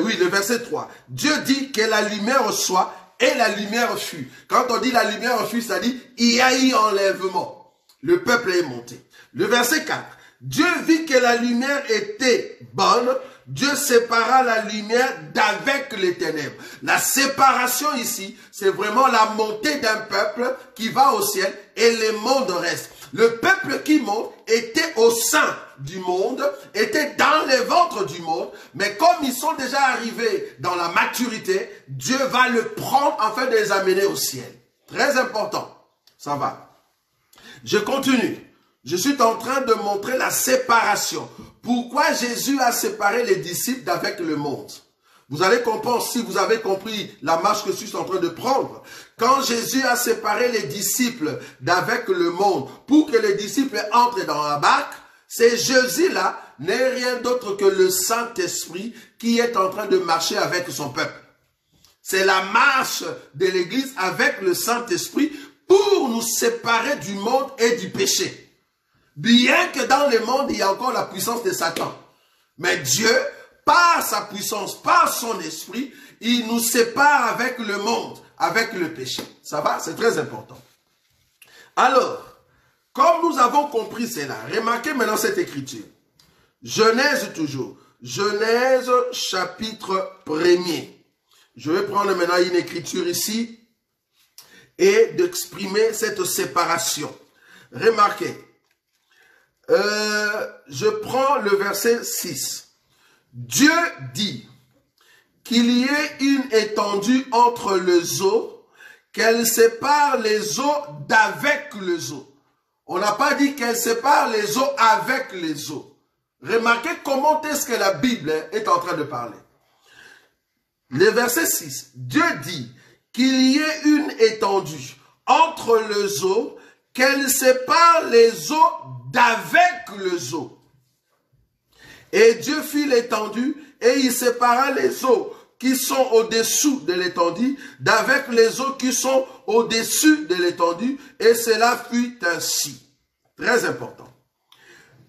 Oui, le verset 3. Dieu dit que la lumière soit et la lumière fut. Quand on dit la lumière fut, ça dit il y a eu enlèvement. Le peuple est monté. Le verset 4. Dieu vit que la lumière était bonne. Dieu sépara la lumière d'avec les ténèbres. La séparation ici, c'est vraiment la montée d'un peuple qui va au ciel et le monde reste. Le peuple qui monte était au sein du monde, était dans les ventres du monde, mais comme ils sont déjà arrivés dans la maturité, Dieu va le prendre afin de les amener au ciel. Très important. Ça va. Je continue. Je suis en train de montrer la séparation. Pourquoi Jésus a séparé les disciples d'avec le monde? Vous allez comprendre si vous avez compris la marche que je suis en train de prendre. Quand Jésus a séparé les disciples d'avec le monde pour que les disciples entrent dans la barque, c'est Jésus-là n'est rien d'autre que le Saint-Esprit qui est en train de marcher avec son peuple. C'est la marche de l'Église avec le Saint-Esprit pour nous séparer du monde et du péché. Bien que dans le monde, il y a encore la puissance de Satan. Mais Dieu, par sa puissance, par son esprit, il nous sépare avec le monde, avec le péché. Ça va? C'est très important. Alors, comme nous avons compris cela, remarquez maintenant cette écriture. Genèse toujours. Genèse chapitre 1er. Je vais prendre maintenant une écriture ici et d'exprimer cette séparation. Remarquez. Je prends le verset 6. Dieu dit qu'il y ait une étendue entre les eaux, qu'elle sépare les eaux d'avec les eaux. On n'a pas dit qu'elle sépare les eaux avec les eaux. Remarquez comment est-ce que la Bible est en train de parler. Le verset 6. Dieu dit qu'il y ait une étendue entre les eaux, qu'elle sépare les eaux d'avec les eaux. Et Dieu fit l'étendue et il sépara les eaux qui sont au-dessous de l'étendue d'avec les eaux qui sont au-dessus de l'étendue et cela fut ainsi. Très important.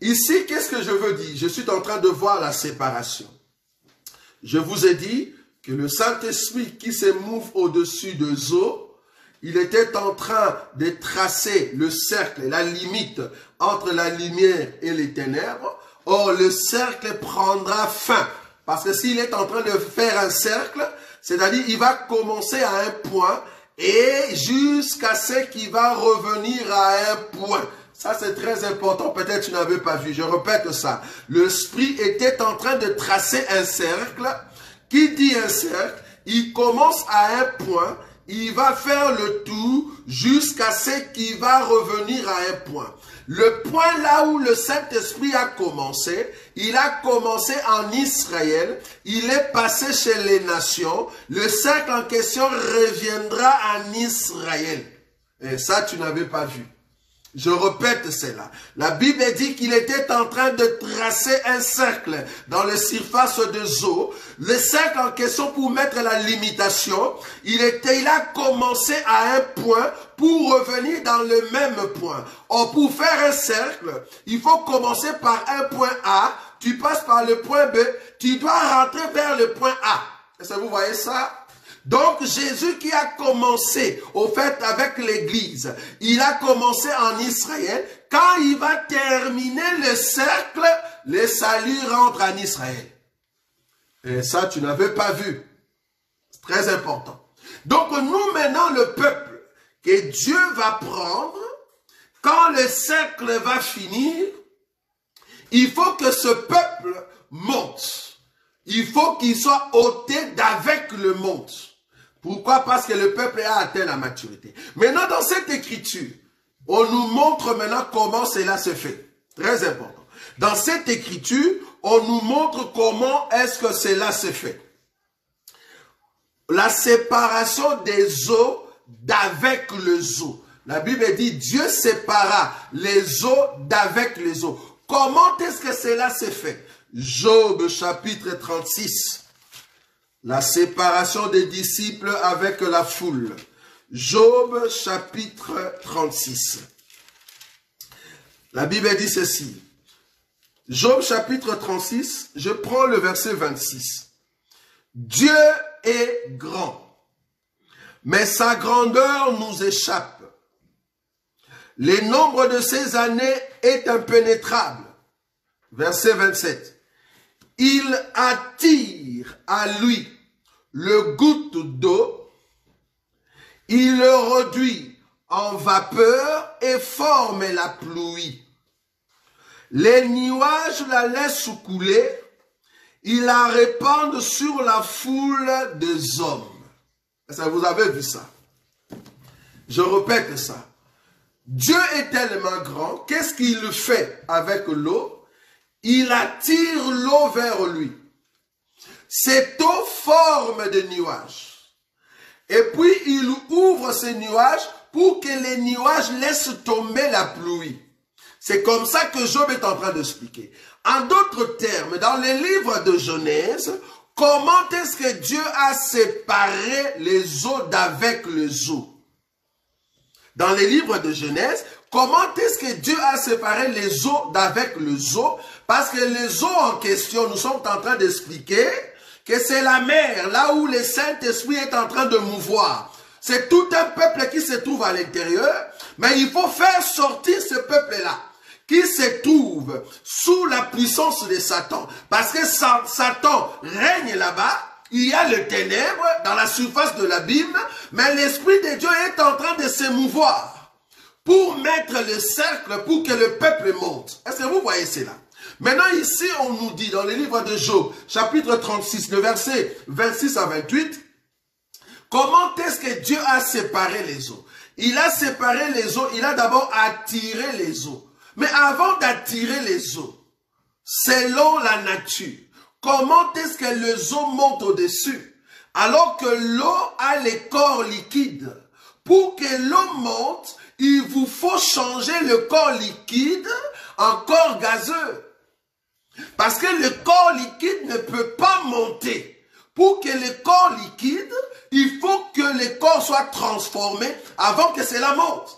Ici, qu'est-ce que je veux dire? Je suis en train de voir la séparation. Je vous ai dit que le Saint-Esprit qui se mouve au-dessus des eaux, il était en train de tracer le cercle, la limite entre la lumière et les ténèbres. Or, le cercle prendra fin. Parce que s'il est en train de faire un cercle, c'est-à-dire il va commencer à un point et jusqu'à ce qu'il va revenir à un point. Ça, c'est très important. Peut-être tu n'avais pas vu. Je répète ça. L'esprit était en train de tracer un cercle. Qui dit un cercle? Il commence à un point. Il va faire le tour jusqu'à ce qu'il va revenir à un point. Le point là où le Saint-Esprit a commencé, il a commencé en Israël, il est passé chez les nations, le cercle en question reviendra en Israël. Et ça, tu n'avais pas vu. Je répète cela. La Bible dit qu'il était en train de tracer un cercle dans la surface des eaux. Le cercle en question pour mettre la limitation, il a commencé à un point pour revenir dans le même point. Or, pour faire un cercle, il faut commencer par un point A, tu passes par le point B, tu dois rentrer vers le point A. Est-ce que vous voyez ça? Donc, Jésus qui a commencé, au fait, avec l'Église, il a commencé en Israël. Quand il va terminer le cercle, le salut rentre en Israël. Et ça, tu n'avais pas vu. C'est très important. Donc, nous, maintenant, le peuple que Dieu va prendre, quand le cercle va finir, il faut que ce peuple monte. Il faut qu'il soit ôté d'avec le monde. Pourquoi? Parce que le peuple a atteint la maturité. Maintenant, dans cette écriture, on nous montre maintenant comment cela se fait. Très important. Dans cette écriture, on nous montre comment est-ce que cela se fait. La séparation des eaux d'avec les eaux. La Bible dit, Dieu sépara les eaux d'avec les eaux. Comment est-ce que cela se fait? Job chapitre 36. La séparation des disciples avec la foule. Job chapitre 36. La Bible dit ceci. Job chapitre 36, je prends le verset 26. Dieu est grand, mais sa grandeur nous échappe. Le nombre de ses années est impénétrable. Verset 27. Il attire à lui le goutte d'eau, il le réduit en vapeur et forme la pluie. Les nuages la laissent couler, il la répand sur la foule des hommes. Est-ce que vous avez vu ça? Je répète ça. Dieu est tellement grand, qu'est-ce qu'il fait avec l'eau? Il attire l'eau vers lui. Cette eau forme des nuages. Et puis, il ouvre ces nuages pour que les nuages laissent tomber la pluie. C'est comme ça que Job est en train d'expliquer. En d'autres termes, dans les livres de Genèse, comment est-ce que Dieu a séparé les eaux d'avec les eaux? Dans les livres de Genèse, comment est-ce que Dieu a séparé les eaux d'avec les eaux? Parce que les eaux en question, nous sommes en train d'expliquer que c'est la mer, là où le Saint-Esprit est en train de mouvoir. C'est tout un peuple qui se trouve à l'intérieur, mais il faut faire sortir ce peuple-là, qui se trouve sous la puissance de Satan. Parce que Satan règne là-bas, il y a le ténèbre dans la surface de l'abîme, mais l'Esprit de Dieu est en train de se mouvoir pour mettre le cercle pour que le peuple monte. Est-ce que vous voyez cela? Maintenant ici, on nous dit dans le livre de Job, chapitre 36, le verset 26 à 28, comment est-ce que Dieu a séparé les eaux? Il a séparé les eaux, il a d'abord attiré les eaux. Mais avant d'attirer les eaux, selon la nature, comment est-ce que les eaux montent au-dessus? Alors que l'eau a les corps liquides. Pour que l'eau monte, il vous faut changer le corps liquide en corps gazeux. Parce que le corps liquide ne peut pas monter. Pour que le corps liquide, il faut que le corps soit transformé avant que cela monte.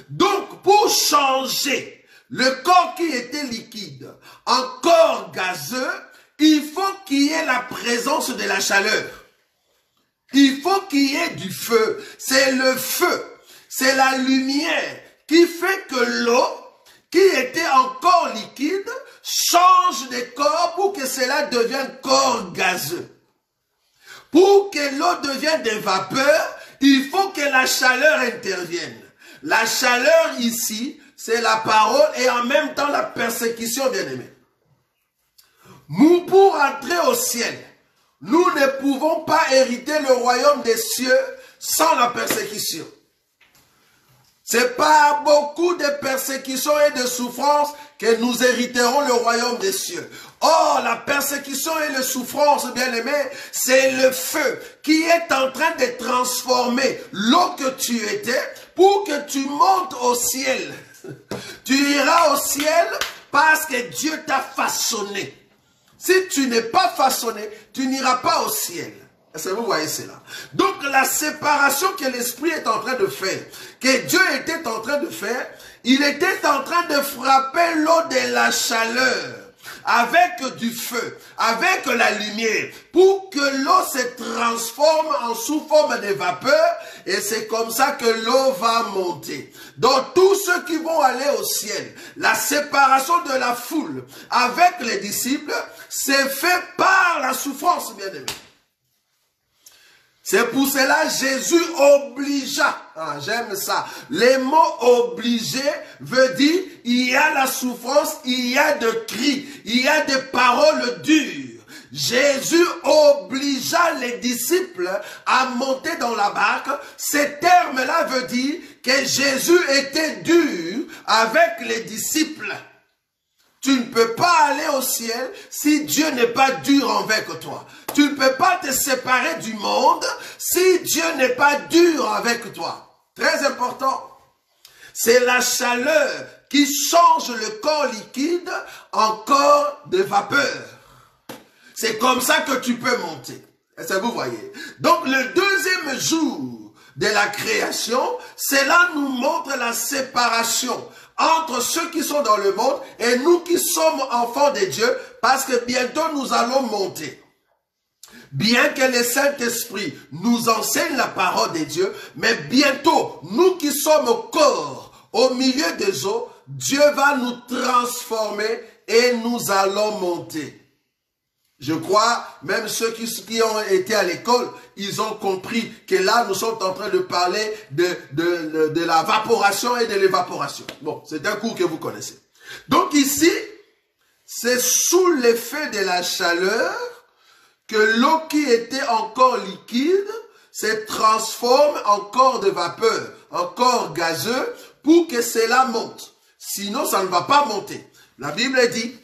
Donc, pour changer le corps qui était liquide en corps gazeux, il faut qu'il y ait la présence de la chaleur. Il faut qu'il y ait du feu. C'est le feu, c'est la lumière qui fait que l'eau, qui était en corps liquide, change de corps pour que cela devienne corps gazeux. Pour que l'eau devienne des vapeurs, il faut que la chaleur intervienne. La chaleur ici, c'est la parole et en même temps la persécution, bien-aimés. Nous, pour entrer au ciel, nous ne pouvons pas hériter le royaume des cieux sans la persécution. C'est par beaucoup de persécutions et de souffrances que nous hériterons le royaume des cieux. Or, la persécution et la souffrance, bien-aimés, c'est le feu qui est en train de transformer l'eau que tu étais pour que tu montes au ciel. Tu iras au ciel parce que Dieu t'a façonné. Si tu n'es pas façonné, tu n'iras pas au ciel. Est-ce que vous voyez cela? Donc la séparation que l'Esprit est en train de faire, que Dieu était en train de faire, il était en train de frapper l'eau de la chaleur avec du feu, avec la lumière, pour que l'eau se transforme en sous forme de vapeur, et c'est comme ça que l'eau va monter. Donc tous ceux qui vont aller au ciel, la séparation de la foule avec les disciples, c'est fait par la souffrance, bien aimé. C'est pour cela Jésus obligea. Ah, j'aime ça. Les mots obligé veut dire il y a la souffrance, il y a des cris, il y a des paroles dures. Jésus obligea les disciples à monter dans la barque. Ces termes-là veut dire que Jésus était dur avec les disciples. Tu ne peux pas aller au ciel si Dieu n'est pas dur envers toi. Tu ne peux pas te séparer du monde si Dieu n'est pas dur avec toi. Très important. C'est la chaleur qui change le corps liquide en corps de vapeur. C'est comme ça que tu peux monter. Est-ce que vous voyez? Donc le deuxième jour de la création, cela nous montre la séparation entre ceux qui sont dans le monde et nous qui sommes enfants de Dieu, parce que bientôt nous allons monter. Bien que le Saint-Esprit nous enseigne la parole de Dieu, mais bientôt, nous qui sommes au corps, au milieu des eaux, Dieu va nous transformer et nous allons monter. Je crois, même ceux qui ont été à l'école, ils ont compris que là, nous sommes en train de parler de la vaporation et de l'évaporation. Bon, c'est un cours que vous connaissez. Donc ici, c'est sous l'effet de la chaleur que l'eau qui était encore liquide se transforme en corps de vapeur, en corps gazeux, pour que cela monte. Sinon, ça ne va pas monter. La Bible dit,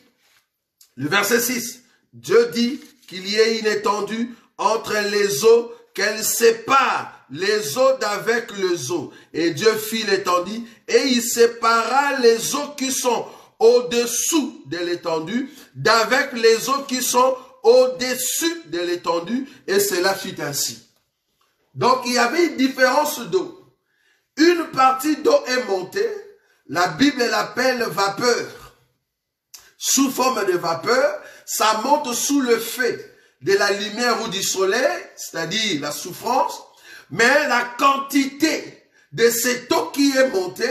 le verset 6, Dieu dit qu'il y ait une étendue entre les eaux, qu'elle sépare les eaux d'avec les eaux. Et Dieu fit l'étendue et il sépara les eaux qui sont au-dessous de l'étendue d'avec les eaux qui sont au-dessus de l'étendue. Et cela fut ainsi. Donc il y avait une différence d'eau. Une partie d'eau est montée, la Bible l'appelle vapeur. Sous forme de vapeur, ça monte sous le fait de la lumière ou du soleil, c'est-à-dire la souffrance, mais la quantité de cette eau qui est montée,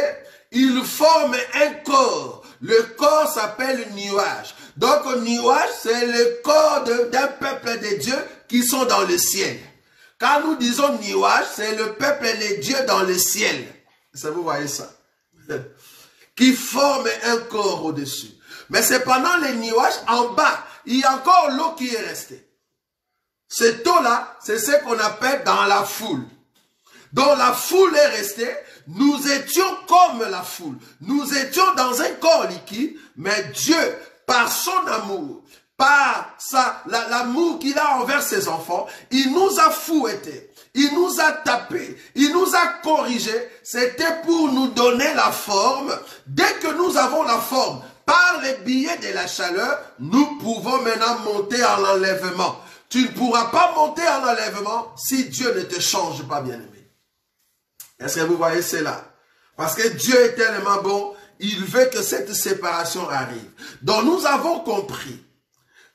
il forme un corps. Le corps s'appelle nuage. Donc nuage, c'est le corps d'un peuple de Dieu qui sont dans le ciel. Quand nous disons nuage, c'est le peuple des dieux dans le ciel. Ça, vous voyez ça? Qui forme un corps au-dessus. Mais c'est pendant les nuages, en bas, il y a encore l'eau qui est restée. Cette eau-là, c'est ce qu'on appelle dans la foule. Donc la foule est restée, nous étions comme la foule. Nous étions dans un corps liquide, mais Dieu, par son amour, par l'amour qu'il a envers ses enfants, il nous a fouettés, il nous a tapés, il nous a corrigés. C'était pour nous donner la forme. Dès que nous avons la forme, par les billets de la chaleur, nous pouvons maintenant monter en enlèvement. Tu ne pourras pas monter en enlèvement si Dieu ne te change pas, bien-aimé. Est-ce que vous voyez cela? Parce que Dieu est tellement bon, il veut que cette séparation arrive. Donc nous avons compris.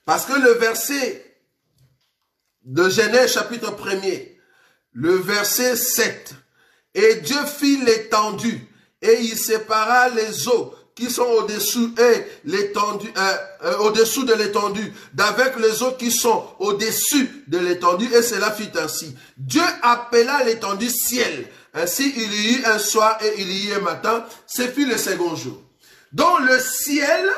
Parce que le verset de Genèse chapitre 1er, le verset 7, et Dieu fit l'étendue et il sépara les eaux qui sont au-dessous et l'étendue, au-dessous de l'étendue, d'avec les eaux qui sont au-dessus de l'étendue, et cela fit ainsi. Dieu appela l'étendue ciel. Ainsi, il y eut un soir et il y eut un matin. Ce fut le second jour. Donc, le ciel,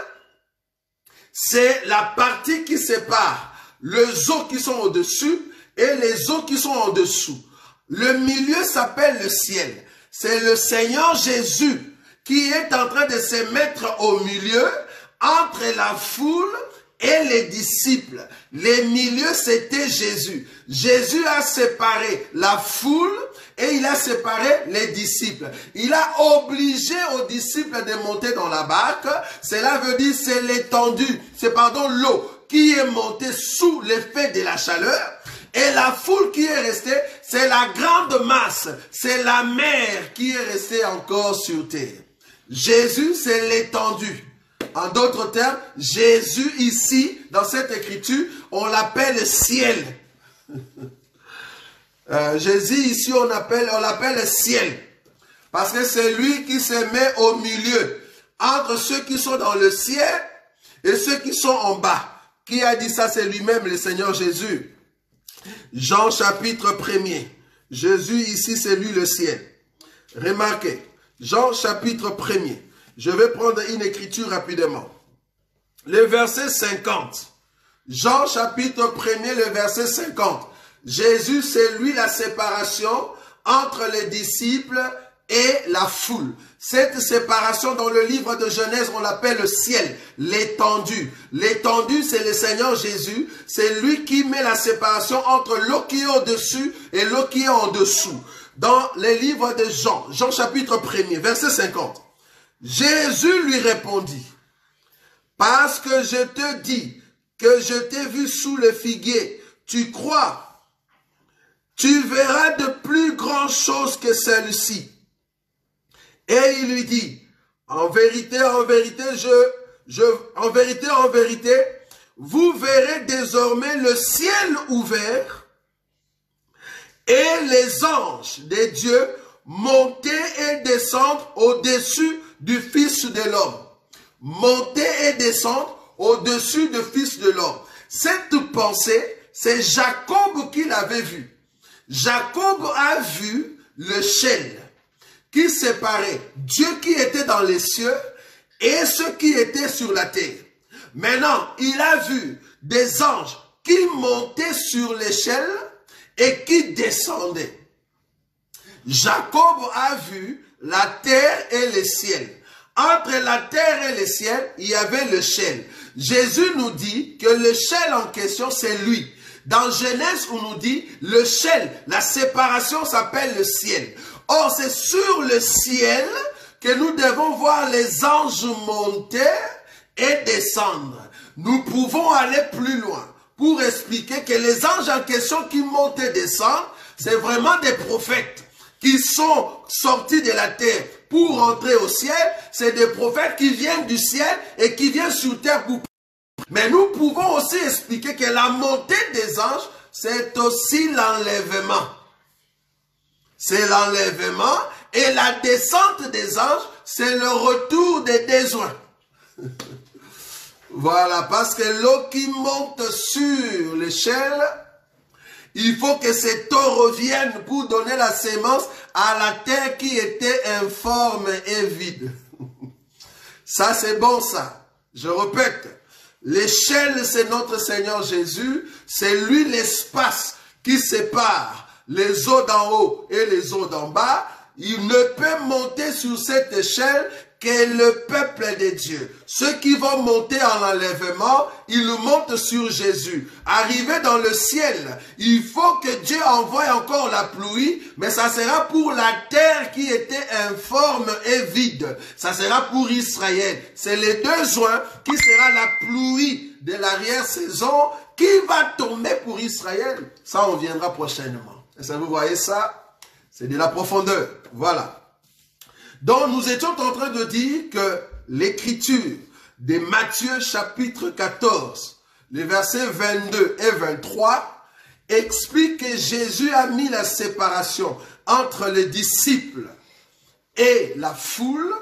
c'est la partie qui sépare les eaux qui sont au-dessus et les eaux qui sont en dessous. Le milieu s'appelle le ciel. C'est le Seigneur Jésus qui est en train de se mettre au milieu entre la foule et les disciples. Les milieux, c'était Jésus. Jésus a séparé la foule et il a séparé les disciples. Il a obligé aux disciples de monter dans la barque. Cela veut dire c'est l'étendue, c'est l'eau qui est montée sous l'effet de la chaleur. Et la foule qui est restée, c'est la grande masse, c'est la mer qui est restée encore sur terre. Jésus, c'est l'étendue. En d'autres termes, Jésus ici, dans cette écriture, on l'appelle ciel. Jésus ici, on l'appelle ciel. Parce que c'est lui qui se met au milieu, entre ceux qui sont dans le ciel et ceux qui sont en bas. Qui a dit ça? C'est lui-même, le Seigneur Jésus. Jean chapitre 1er. Jésus ici, c'est lui le ciel. Remarquez, Jean chapitre 1er. Je vais prendre une écriture rapidement. Le verset 50. Jean chapitre 1er, le verset 50. Jésus, c'est lui la séparation entre les disciples et la foule. Cette séparation dans le livre de Genèse, on l'appelle le ciel, l'étendue. L'étendue, c'est le Seigneur Jésus. C'est lui qui met la séparation entre l'eau qui est au-dessus et l'eau qui est en dessous. Dans les livres de Jean, Jean chapitre 1er, verset 50. Jésus lui répondit, parce que je te dis que je t'ai vu sous le figuier, tu crois, tu verras de plus grandes choses que celles-ci. Et il lui dit, en vérité, en vérité, en vérité, vous verrez désormais le ciel ouvert et les anges de Dieu monter et descendre au-dessus du Fils de l'homme. Monter et descendre au-dessus du Fils de l'homme. Cette pensée, c'est Jacob qui l'avait vue. Jacob a vu le ciel qui séparait Dieu qui était dans les cieux et ceux qui étaient sur la terre. Maintenant, il a vu des anges qui montaient sur l'échelle et qui descendaient. Jacob a vu la terre et le ciel. Entre la terre et le ciel, il y avait le ciel. Jésus nous dit que le ciel en question, c'est lui. Dans Genèse, on nous dit le ciel, la séparation s'appelle le ciel. Or, c'est sur le ciel que nous devons voir les anges monter et descendre. Nous pouvons aller plus loin pour expliquer que les anges en question qui montent et descendent, c'est vraiment des prophètes qui sont sortis de la terre pour entrer au ciel. C'est des prophètes qui viennent du ciel et qui viennent sur terre pour... Mais nous pouvons aussi expliquer que la montée des anges, c'est aussi l'enlèvement. C'est l'enlèvement et la descente des anges, c'est le retour des désoins. Voilà, parce que l'eau qui monte sur l'échelle, il faut que cette eau revienne pour donner la sémence à la terre qui était informe et vide. Ça, c'est bon, ça. Je répète. L'échelle, c'est notre Seigneur Jésus. C'est lui l'espace qui sépare les eaux d'en haut et les eaux d'en bas. Il ne peut monter sur cette échelle que le peuple de Dieu. Ceux qui vont monter en enlèvement, ils montent sur Jésus. Arrivé dans le ciel, il faut que Dieu envoie encore la pluie, mais ça sera pour la terre qui était informe et vide. Ça sera pour Israël. C'est les deux joints qui sera la pluie de l'arrière-saison qui va tomber pour Israël. Ça, on viendra prochainement. Est-ce que vous voyez ça? C'est de la profondeur. Voilà. Donc, nous étions en train de dire que l'écriture de Matthieu chapitre 14, les versets 22 et 23, explique que Jésus a mis la séparation entre les disciples et la foule.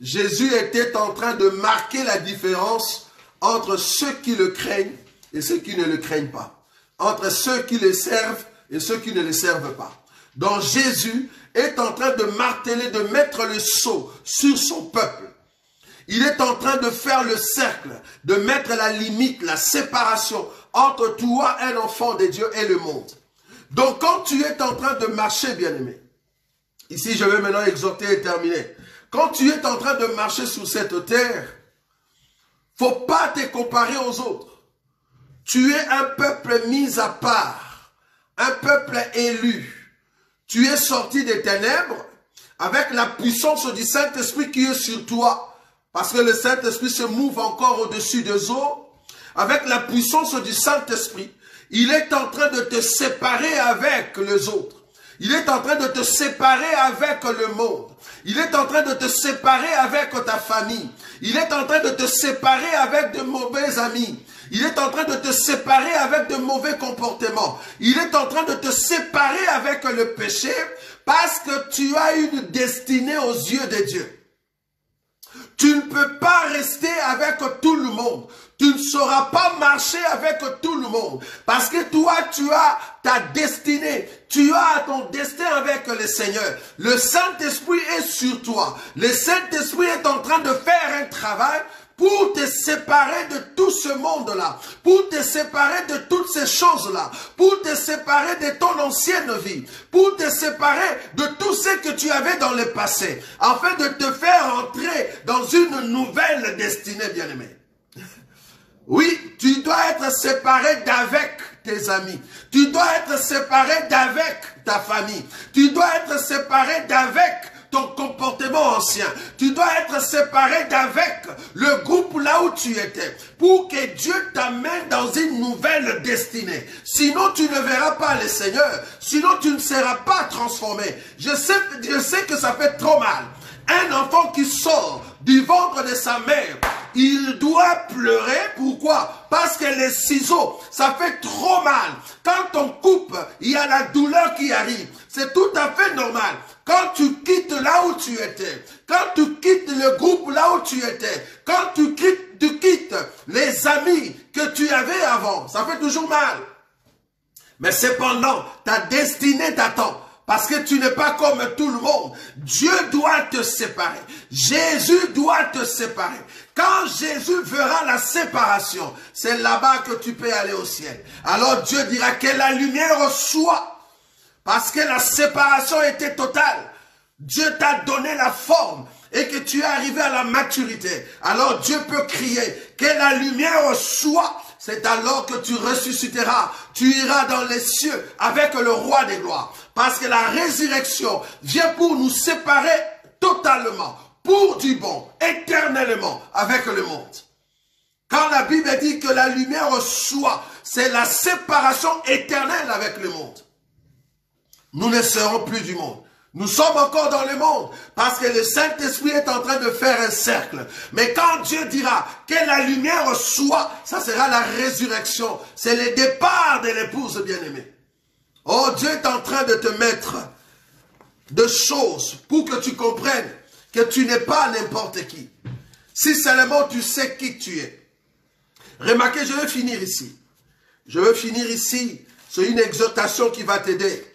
Jésus était en train de marquer la différence entre ceux qui le craignent et ceux qui ne le craignent pas. Entre ceux qui le servent et ceux qui ne le servent pas. Donc Jésus est en train de marteler, de mettre le sceau sur son peuple. Il est en train de faire le cercle, de mettre la limite, la séparation entre toi, un enfant de Dieu, et le monde. Donc quand tu es en train de marcher, bien-aimé, ici je vais maintenant exhorter et terminer. Quand tu es en train de marcher sur cette terre, faut pas te comparer aux autres. Tu es un peuple mis à part, un peuple élu. Tu es sorti des ténèbres avec la puissance du Saint-Esprit qui est sur toi. Parce que le Saint-Esprit se mouve encore au-dessus des eaux. Avec la puissance du Saint-Esprit, il est en train de te séparer avec les autres. Il est en train de te séparer avec le monde. Il est en train de te séparer avec ta famille. Il est en train de te séparer avec de mauvais amis. Il est en train de te séparer avec de mauvais comportements. Il est en train de te séparer avec le péché parce que tu as une destinée aux yeux de Dieu. Tu ne peux pas rester avec tout le monde. Tu ne sauras pas marcher avec tout le monde. Parce que toi, tu as ta destinée. Tu as ton destin avec le Seigneur. Le Saint-Esprit est sur toi. Le Saint-Esprit est en train de faire un travail pour te séparer de tout ce monde-là, pour te séparer de toutes ces choses-là, pour te séparer de ton ancienne vie, pour te séparer de tout ce que tu avais dans le passé, afin de te faire entrer dans une nouvelle destinée, bien-aimé. Oui, tu dois être séparé d'avec tes amis. Tu dois être séparé d'avec ta famille. Tu dois être séparé d'avec ton comportement ancien. Tu dois être séparé d'avec le groupe là où tu étais pour que Dieu t'amène dans une nouvelle destinée. Sinon, tu ne verras pas le Seigneur. Sinon, tu ne seras pas transformé. Je sais que ça fait trop mal. Un enfant qui sort du ventre de sa mère, il doit pleurer. Pourquoi? Parce que les ciseaux, ça fait trop mal. Quand on coupe, il y a la douleur qui arrive. C'est tout à fait normal. Quand tu quittes là où tu étais, quand tu quittes le groupe là où tu étais, quand tu quittes les amis que tu avais avant, ça fait toujours mal. Mais cependant, ta destinée t'attend. Parce que tu n'es pas comme tout le monde. Dieu doit te séparer. Jésus doit te séparer. Quand Jésus verra la séparation, c'est là-bas que tu peux aller au ciel. Alors Dieu dira que la lumière soit. Parce que la séparation était totale. Dieu t'a donné la forme et que tu es arrivé à la maturité. Alors Dieu peut crier que la lumière soit. C'est alors que tu ressusciteras. Tu iras dans les cieux avec le roi des gloires. Parce que la résurrection vient pour nous séparer totalement, pour du bon, éternellement, avec le monde. Quand la Bible dit que la lumière soit, c'est la séparation éternelle avec le monde. Nous ne serons plus du monde. Nous sommes encore dans le monde parce que le Saint-Esprit est en train de faire un cercle. Mais quand Dieu dira que la lumière soit, ça sera la résurrection. C'est le départ de l'épouse bien-aimée. Oh, Dieu est en train de te mettre de choses pour que tu comprennes que tu n'es pas n'importe qui. Si seulement tu sais qui tu es. Remarquez, je vais finir ici. Je veux finir ici sur une exhortation qui va t'aider.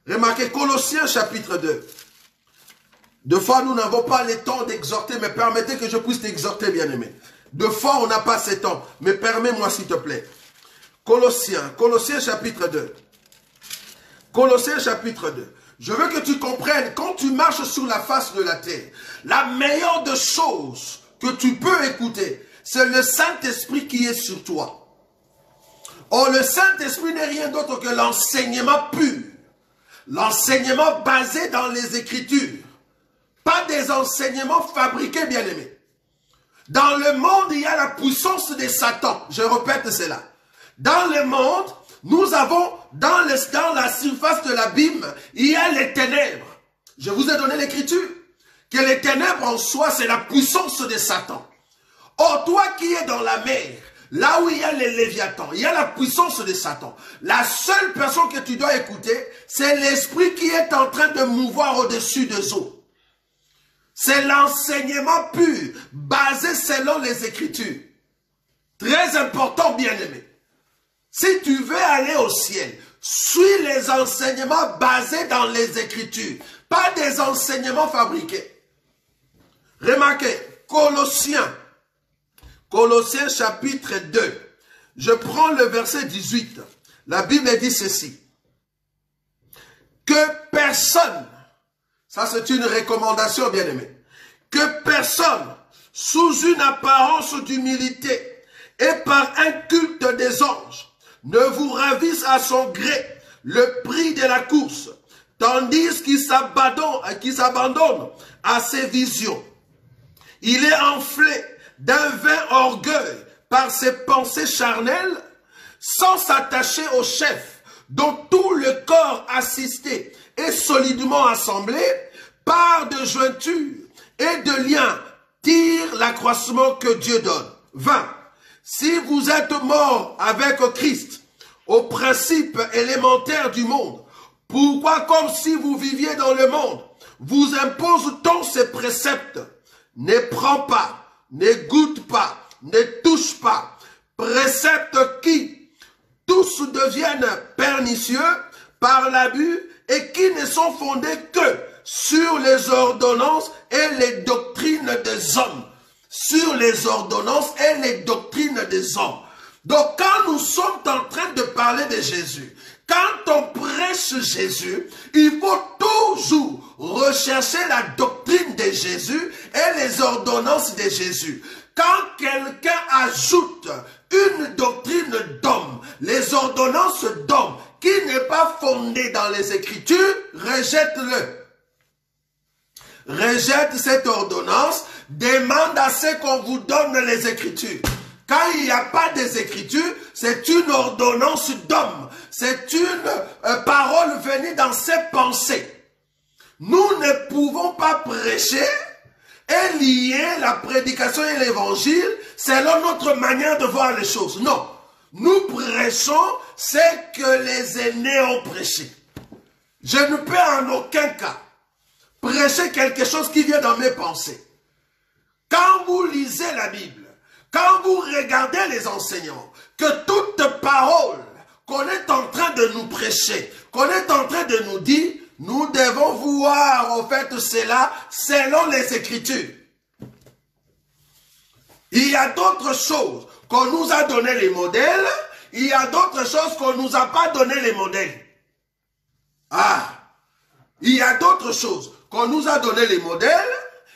Remarquez, Colossiens chapitre 2. Deux fois, nous n'avons pas le temps d'exhorter, mais permettez que je puisse t'exhorter, bien-aimé. Deux fois, on n'a pas ce temps, mais permets-moi, s'il te plaît. Colossiens chapitre 2. Colossiens chapitre 2. Je veux que tu comprennes, quand tu marches sur la face de la terre, la meilleure des choses que tu peux écouter, c'est le Saint-Esprit qui est sur toi. Or, le Saint-Esprit n'est rien d'autre que l'enseignement pur. L'enseignement basé dans les Écritures. Pas des enseignements fabriqués, bien-aimés. Dans le monde, il y a la puissance de Satan. Je répète cela. Dans le monde, nous avons, dans la surface de l'abîme, il y a les ténèbres. Je vous ai donné l'Écriture. Que les ténèbres en soi, c'est la puissance de Satan. Or, toi qui es dans la mer, là où il y a les Léviathans, il y a la puissance de Satan. La seule personne que tu dois écouter, c'est l'esprit qui est en train de mouvoir au-dessus des eaux. C'est l'enseignement pur, basé selon les Écritures. Très important, bien-aimé. Si tu veux aller au ciel, suis les enseignements basés dans les Écritures, pas des enseignements fabriqués. Remarquez, Colossiens chapitre 2. Je prends le verset 18. La Bible dit ceci. Que personne, ça c'est une recommandation bien-aimée, que personne, sous une apparence d'humilité et par un culte des anges, ne vous ravisse à son gré le prix de la course, tandis qu'il s'abandonne à ses visions. Il est enflé d'un vain orgueil par ses pensées charnelles, sans s'attacher au chef, dont tout le corps assisté et solidement assemblé, par de jointures et de liens, tire l'accroissement que Dieu donne. 20. Si vous êtes morts avec Christ, au principe élémentaire du monde, pourquoi, comme si vous viviez dans le monde, vous impose-t-on ces préceptes? ne prends pas, ne goûte pas, ne touche pas. Préceptes qui tous deviennent pernicieux par l'abus et qui ne sont fondés que sur les ordonnances et les doctrines des hommes. Sur les ordonnances et les doctrines des hommes. Donc quand nous sommes en train de parler de Jésus, quand on prêche Jésus, il faut toujours rechercher la doctrine de Jésus et les ordonnances de Jésus. Quand quelqu'un ajoute une doctrine d'homme, les ordonnances d'homme, qui n'est pas fondée dans les Écritures, rejette-le. Rejette cette ordonnance, demande à ce qu'on vous donne les Écritures. Quand il n'y a pas des Écritures, c'est une ordonnance d'homme. C'est une parole venue dans ses pensées. Nous ne pouvons pas prêcher et lier la prédication et l'évangile selon notre manière de voir les choses. Non. Nous prêchons ce que les aînés ont prêché. Je ne peux en aucun cas prêcher quelque chose qui vient dans mes pensées. Quand vous lisez la Bible, quand vous regardez les enseignants, que toute parole qu'on est en train de nous prêcher, qu'on est en train de nous dire, nous devons voir en fait cela selon les Écritures. Il y a d'autres choses qu'on nous a donné les modèles, il y a d'autres choses qu'on ne nous a pas donné les modèles. Ah, il y a d'autres choses qu'on nous a donné les modèles,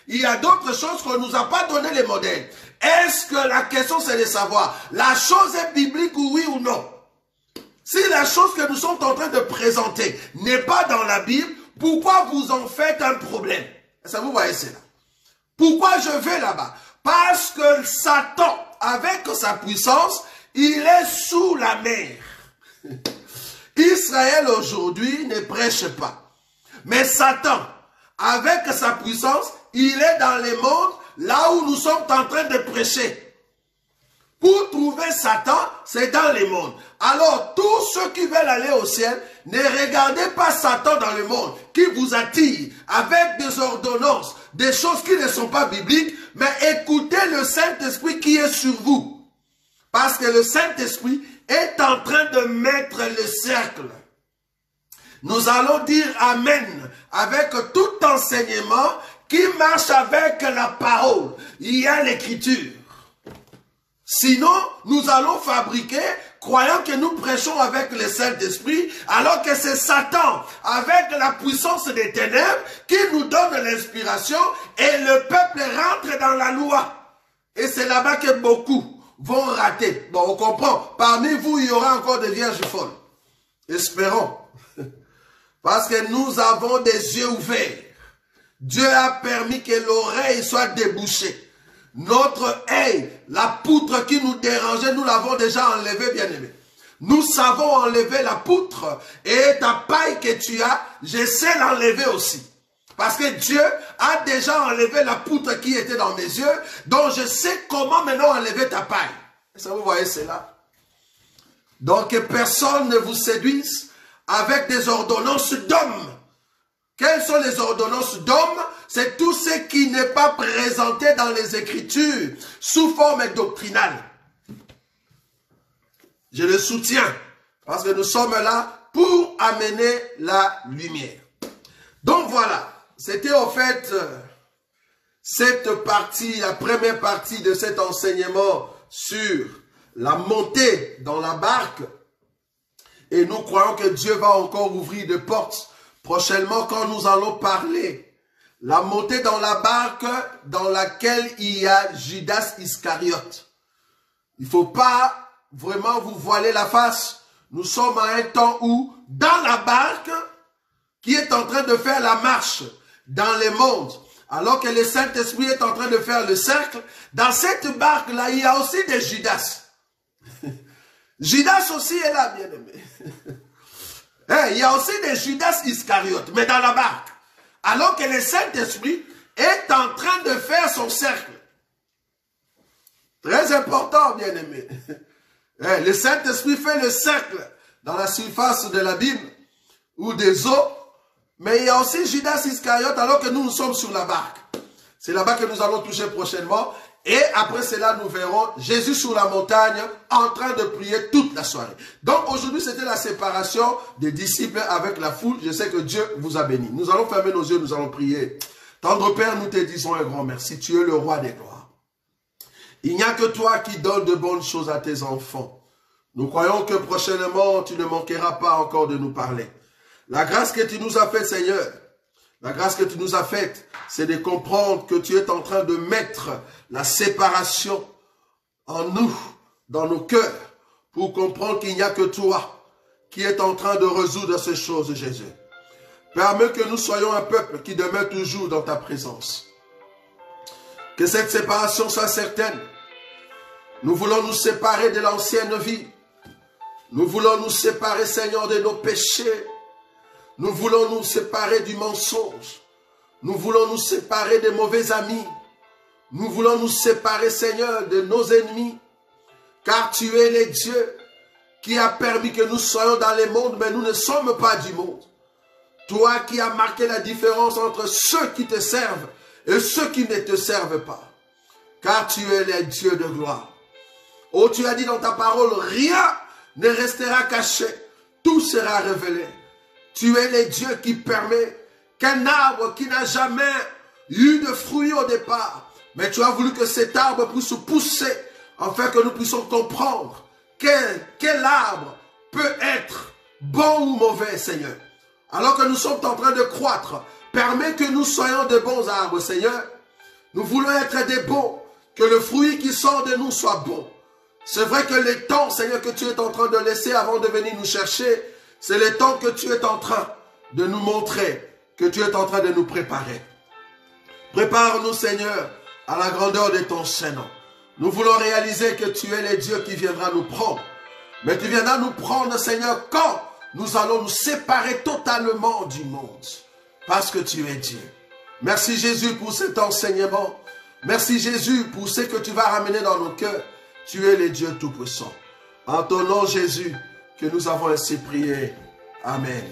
il y a d'autres choses qu'on ne nous a pas donné les modèles. Est-ce que la question c'est de savoir, la chose est biblique oui ou non? Si la chose que nous sommes en train de présenter n'est pas dans la Bible, pourquoi vous en faites un problème? Ça vous voyez cela? Pourquoi je vais là-bas? Parce que Satan, avec sa puissance, il est sous la mer. Israël aujourd'hui ne prêche pas. Mais Satan, avec sa puissance, il est dans les mondes, là où nous sommes en train de prêcher. Pour trouver Satan, c'est dans les mondes. Alors, tous ceux qui veulent aller au ciel, ne regardez pas Satan dans le monde, qui vous attire avec des ordonnances, des choses qui ne sont pas bibliques, mais écoutez le Saint-Esprit qui est sur vous. Parce que le Saint-Esprit est en train de mettre le cercle. Nous allons dire Amen avec tout enseignement qui marche avec la parole. Il y a l'écriture. Sinon, nous allons fabriquer, croyant que nous prêchons avec le Saint-Esprit, alors que c'est Satan, avec la puissance des ténèbres, qui nous donne l'inspiration, et le peuple rentre dans la loi. Et c'est là-bas que beaucoup vont rater. Bon, on comprend. Parmi vous, il y aura encore des vierges folles. Espérons. Parce que nous avons des yeux ouverts. Dieu a permis que l'oreille soit débouchée. Notre œil, la poutre qui nous dérangeait, nous l'avons déjà enlevée, bien-aimé. Nous savons enlever la poutre et ta paille que tu as, je sais l'enlever aussi. Parce que Dieu a déjà enlevé la poutre qui était dans mes yeux, donc je sais comment maintenant enlever ta paille. Est-ce que vous voyez cela? Donc que personne ne vous séduise avec des ordonnances d'hommes. Quelles sont les ordonnances d'hommes? C'est tout ce qui n'est pas présenté dans les Écritures sous forme doctrinale. Je le soutiens parce que nous sommes là pour amener la lumière. Donc voilà, c'était en fait cette partie, la première partie de cet enseignement sur la montée dans la barque. Et nous croyons que Dieu va encore ouvrir des portes prochainement quand nous allons parler. La montée dans la barque dans laquelle il y a Judas Iscariote. Il ne faut pas vraiment vous voiler la face. Nous sommes à un temps où, dans la barque, qui est en train de faire la marche dans les mondes, alors que le Saint-Esprit est en train de faire le cercle, dans cette barque-là, il y a aussi des Judas. Judas aussi est là, bien-aimé. Il y a aussi des Judas Iscariote, mais dans la barque. Alors que le Saint-Esprit est en train de faire son cercle. Très important, bien-aimé. Le Saint-Esprit fait le cercle dans la surface de la Bible ou des eaux. Mais il y a aussi Judas Iscariote alors que nous sommes sur la barque. C'est là-bas que nous allons toucher prochainement. Et après cela, nous verrons Jésus sur la montagne en train de prier toute la soirée. Donc aujourd'hui, c'était la séparation des disciples avec la foule. Je sais que Dieu vous a béni. Nous allons fermer nos yeux, nous allons prier. Tendre Père, nous te disons un grand merci. Tu es le roi des gloires. Il n'y a que toi qui donnes de bonnes choses à tes enfants. Nous croyons que prochainement, tu ne manqueras pas encore de nous parler. La grâce que tu nous as faite, Seigneur, la grâce que tu nous as faite, c'est de comprendre que tu es en train de mettre la séparation en nous, dans nos cœurs, pour comprendre qu'il n'y a que toi qui est en train de résoudre ces choses, Jésus. Permets que nous soyons un peuple qui demeure toujours dans ta présence. Que cette séparation soit certaine. Nous voulons nous séparer de l'ancienne vie. Nous voulons nous séparer, Seigneur, de nos péchés. Nous voulons nous séparer du mensonge. Nous voulons nous séparer des mauvais amis. Nous voulons nous séparer, Seigneur, de nos ennemis. Car tu es le Dieu qui a permis que nous soyons dans le monde, mais nous ne sommes pas du monde. Toi qui as marqué la différence entre ceux qui te servent et ceux qui ne te servent pas. Car tu es le Dieu de gloire. Oh, tu as dit dans ta parole, rien ne restera caché. Tout sera révélé. Tu es le Dieu qui permet qu'un arbre qui n'a jamais eu de fruits au départ, mais tu as voulu que cet arbre puisse pousser, afin que nous puissions comprendre quel arbre peut être bon ou mauvais, Seigneur. Alors que nous sommes en train de croître, permets que nous soyons de bons arbres, Seigneur. Nous voulons être des bons, que le fruit qui sort de nous soit bon. C'est vrai que les temps, Seigneur, que tu es en train de laisser avant de venir nous chercher, c'est le temps que tu es en train de nous montrer, que tu es en train de nous préparer. Prépare-nous, Seigneur, à la grandeur de ton Saint-Nom. Nous voulons réaliser que tu es le Dieu qui viendra nous prendre. Mais tu viendras nous prendre, Seigneur, quand nous allons nous séparer totalement du monde. Parce que tu es Dieu. Merci Jésus pour cet enseignement. Merci Jésus pour ce que tu vas ramener dans nos cœurs. Tu es le Dieu Tout-Puissant. En ton nom Jésus, que nous avons ainsi prié. Amen.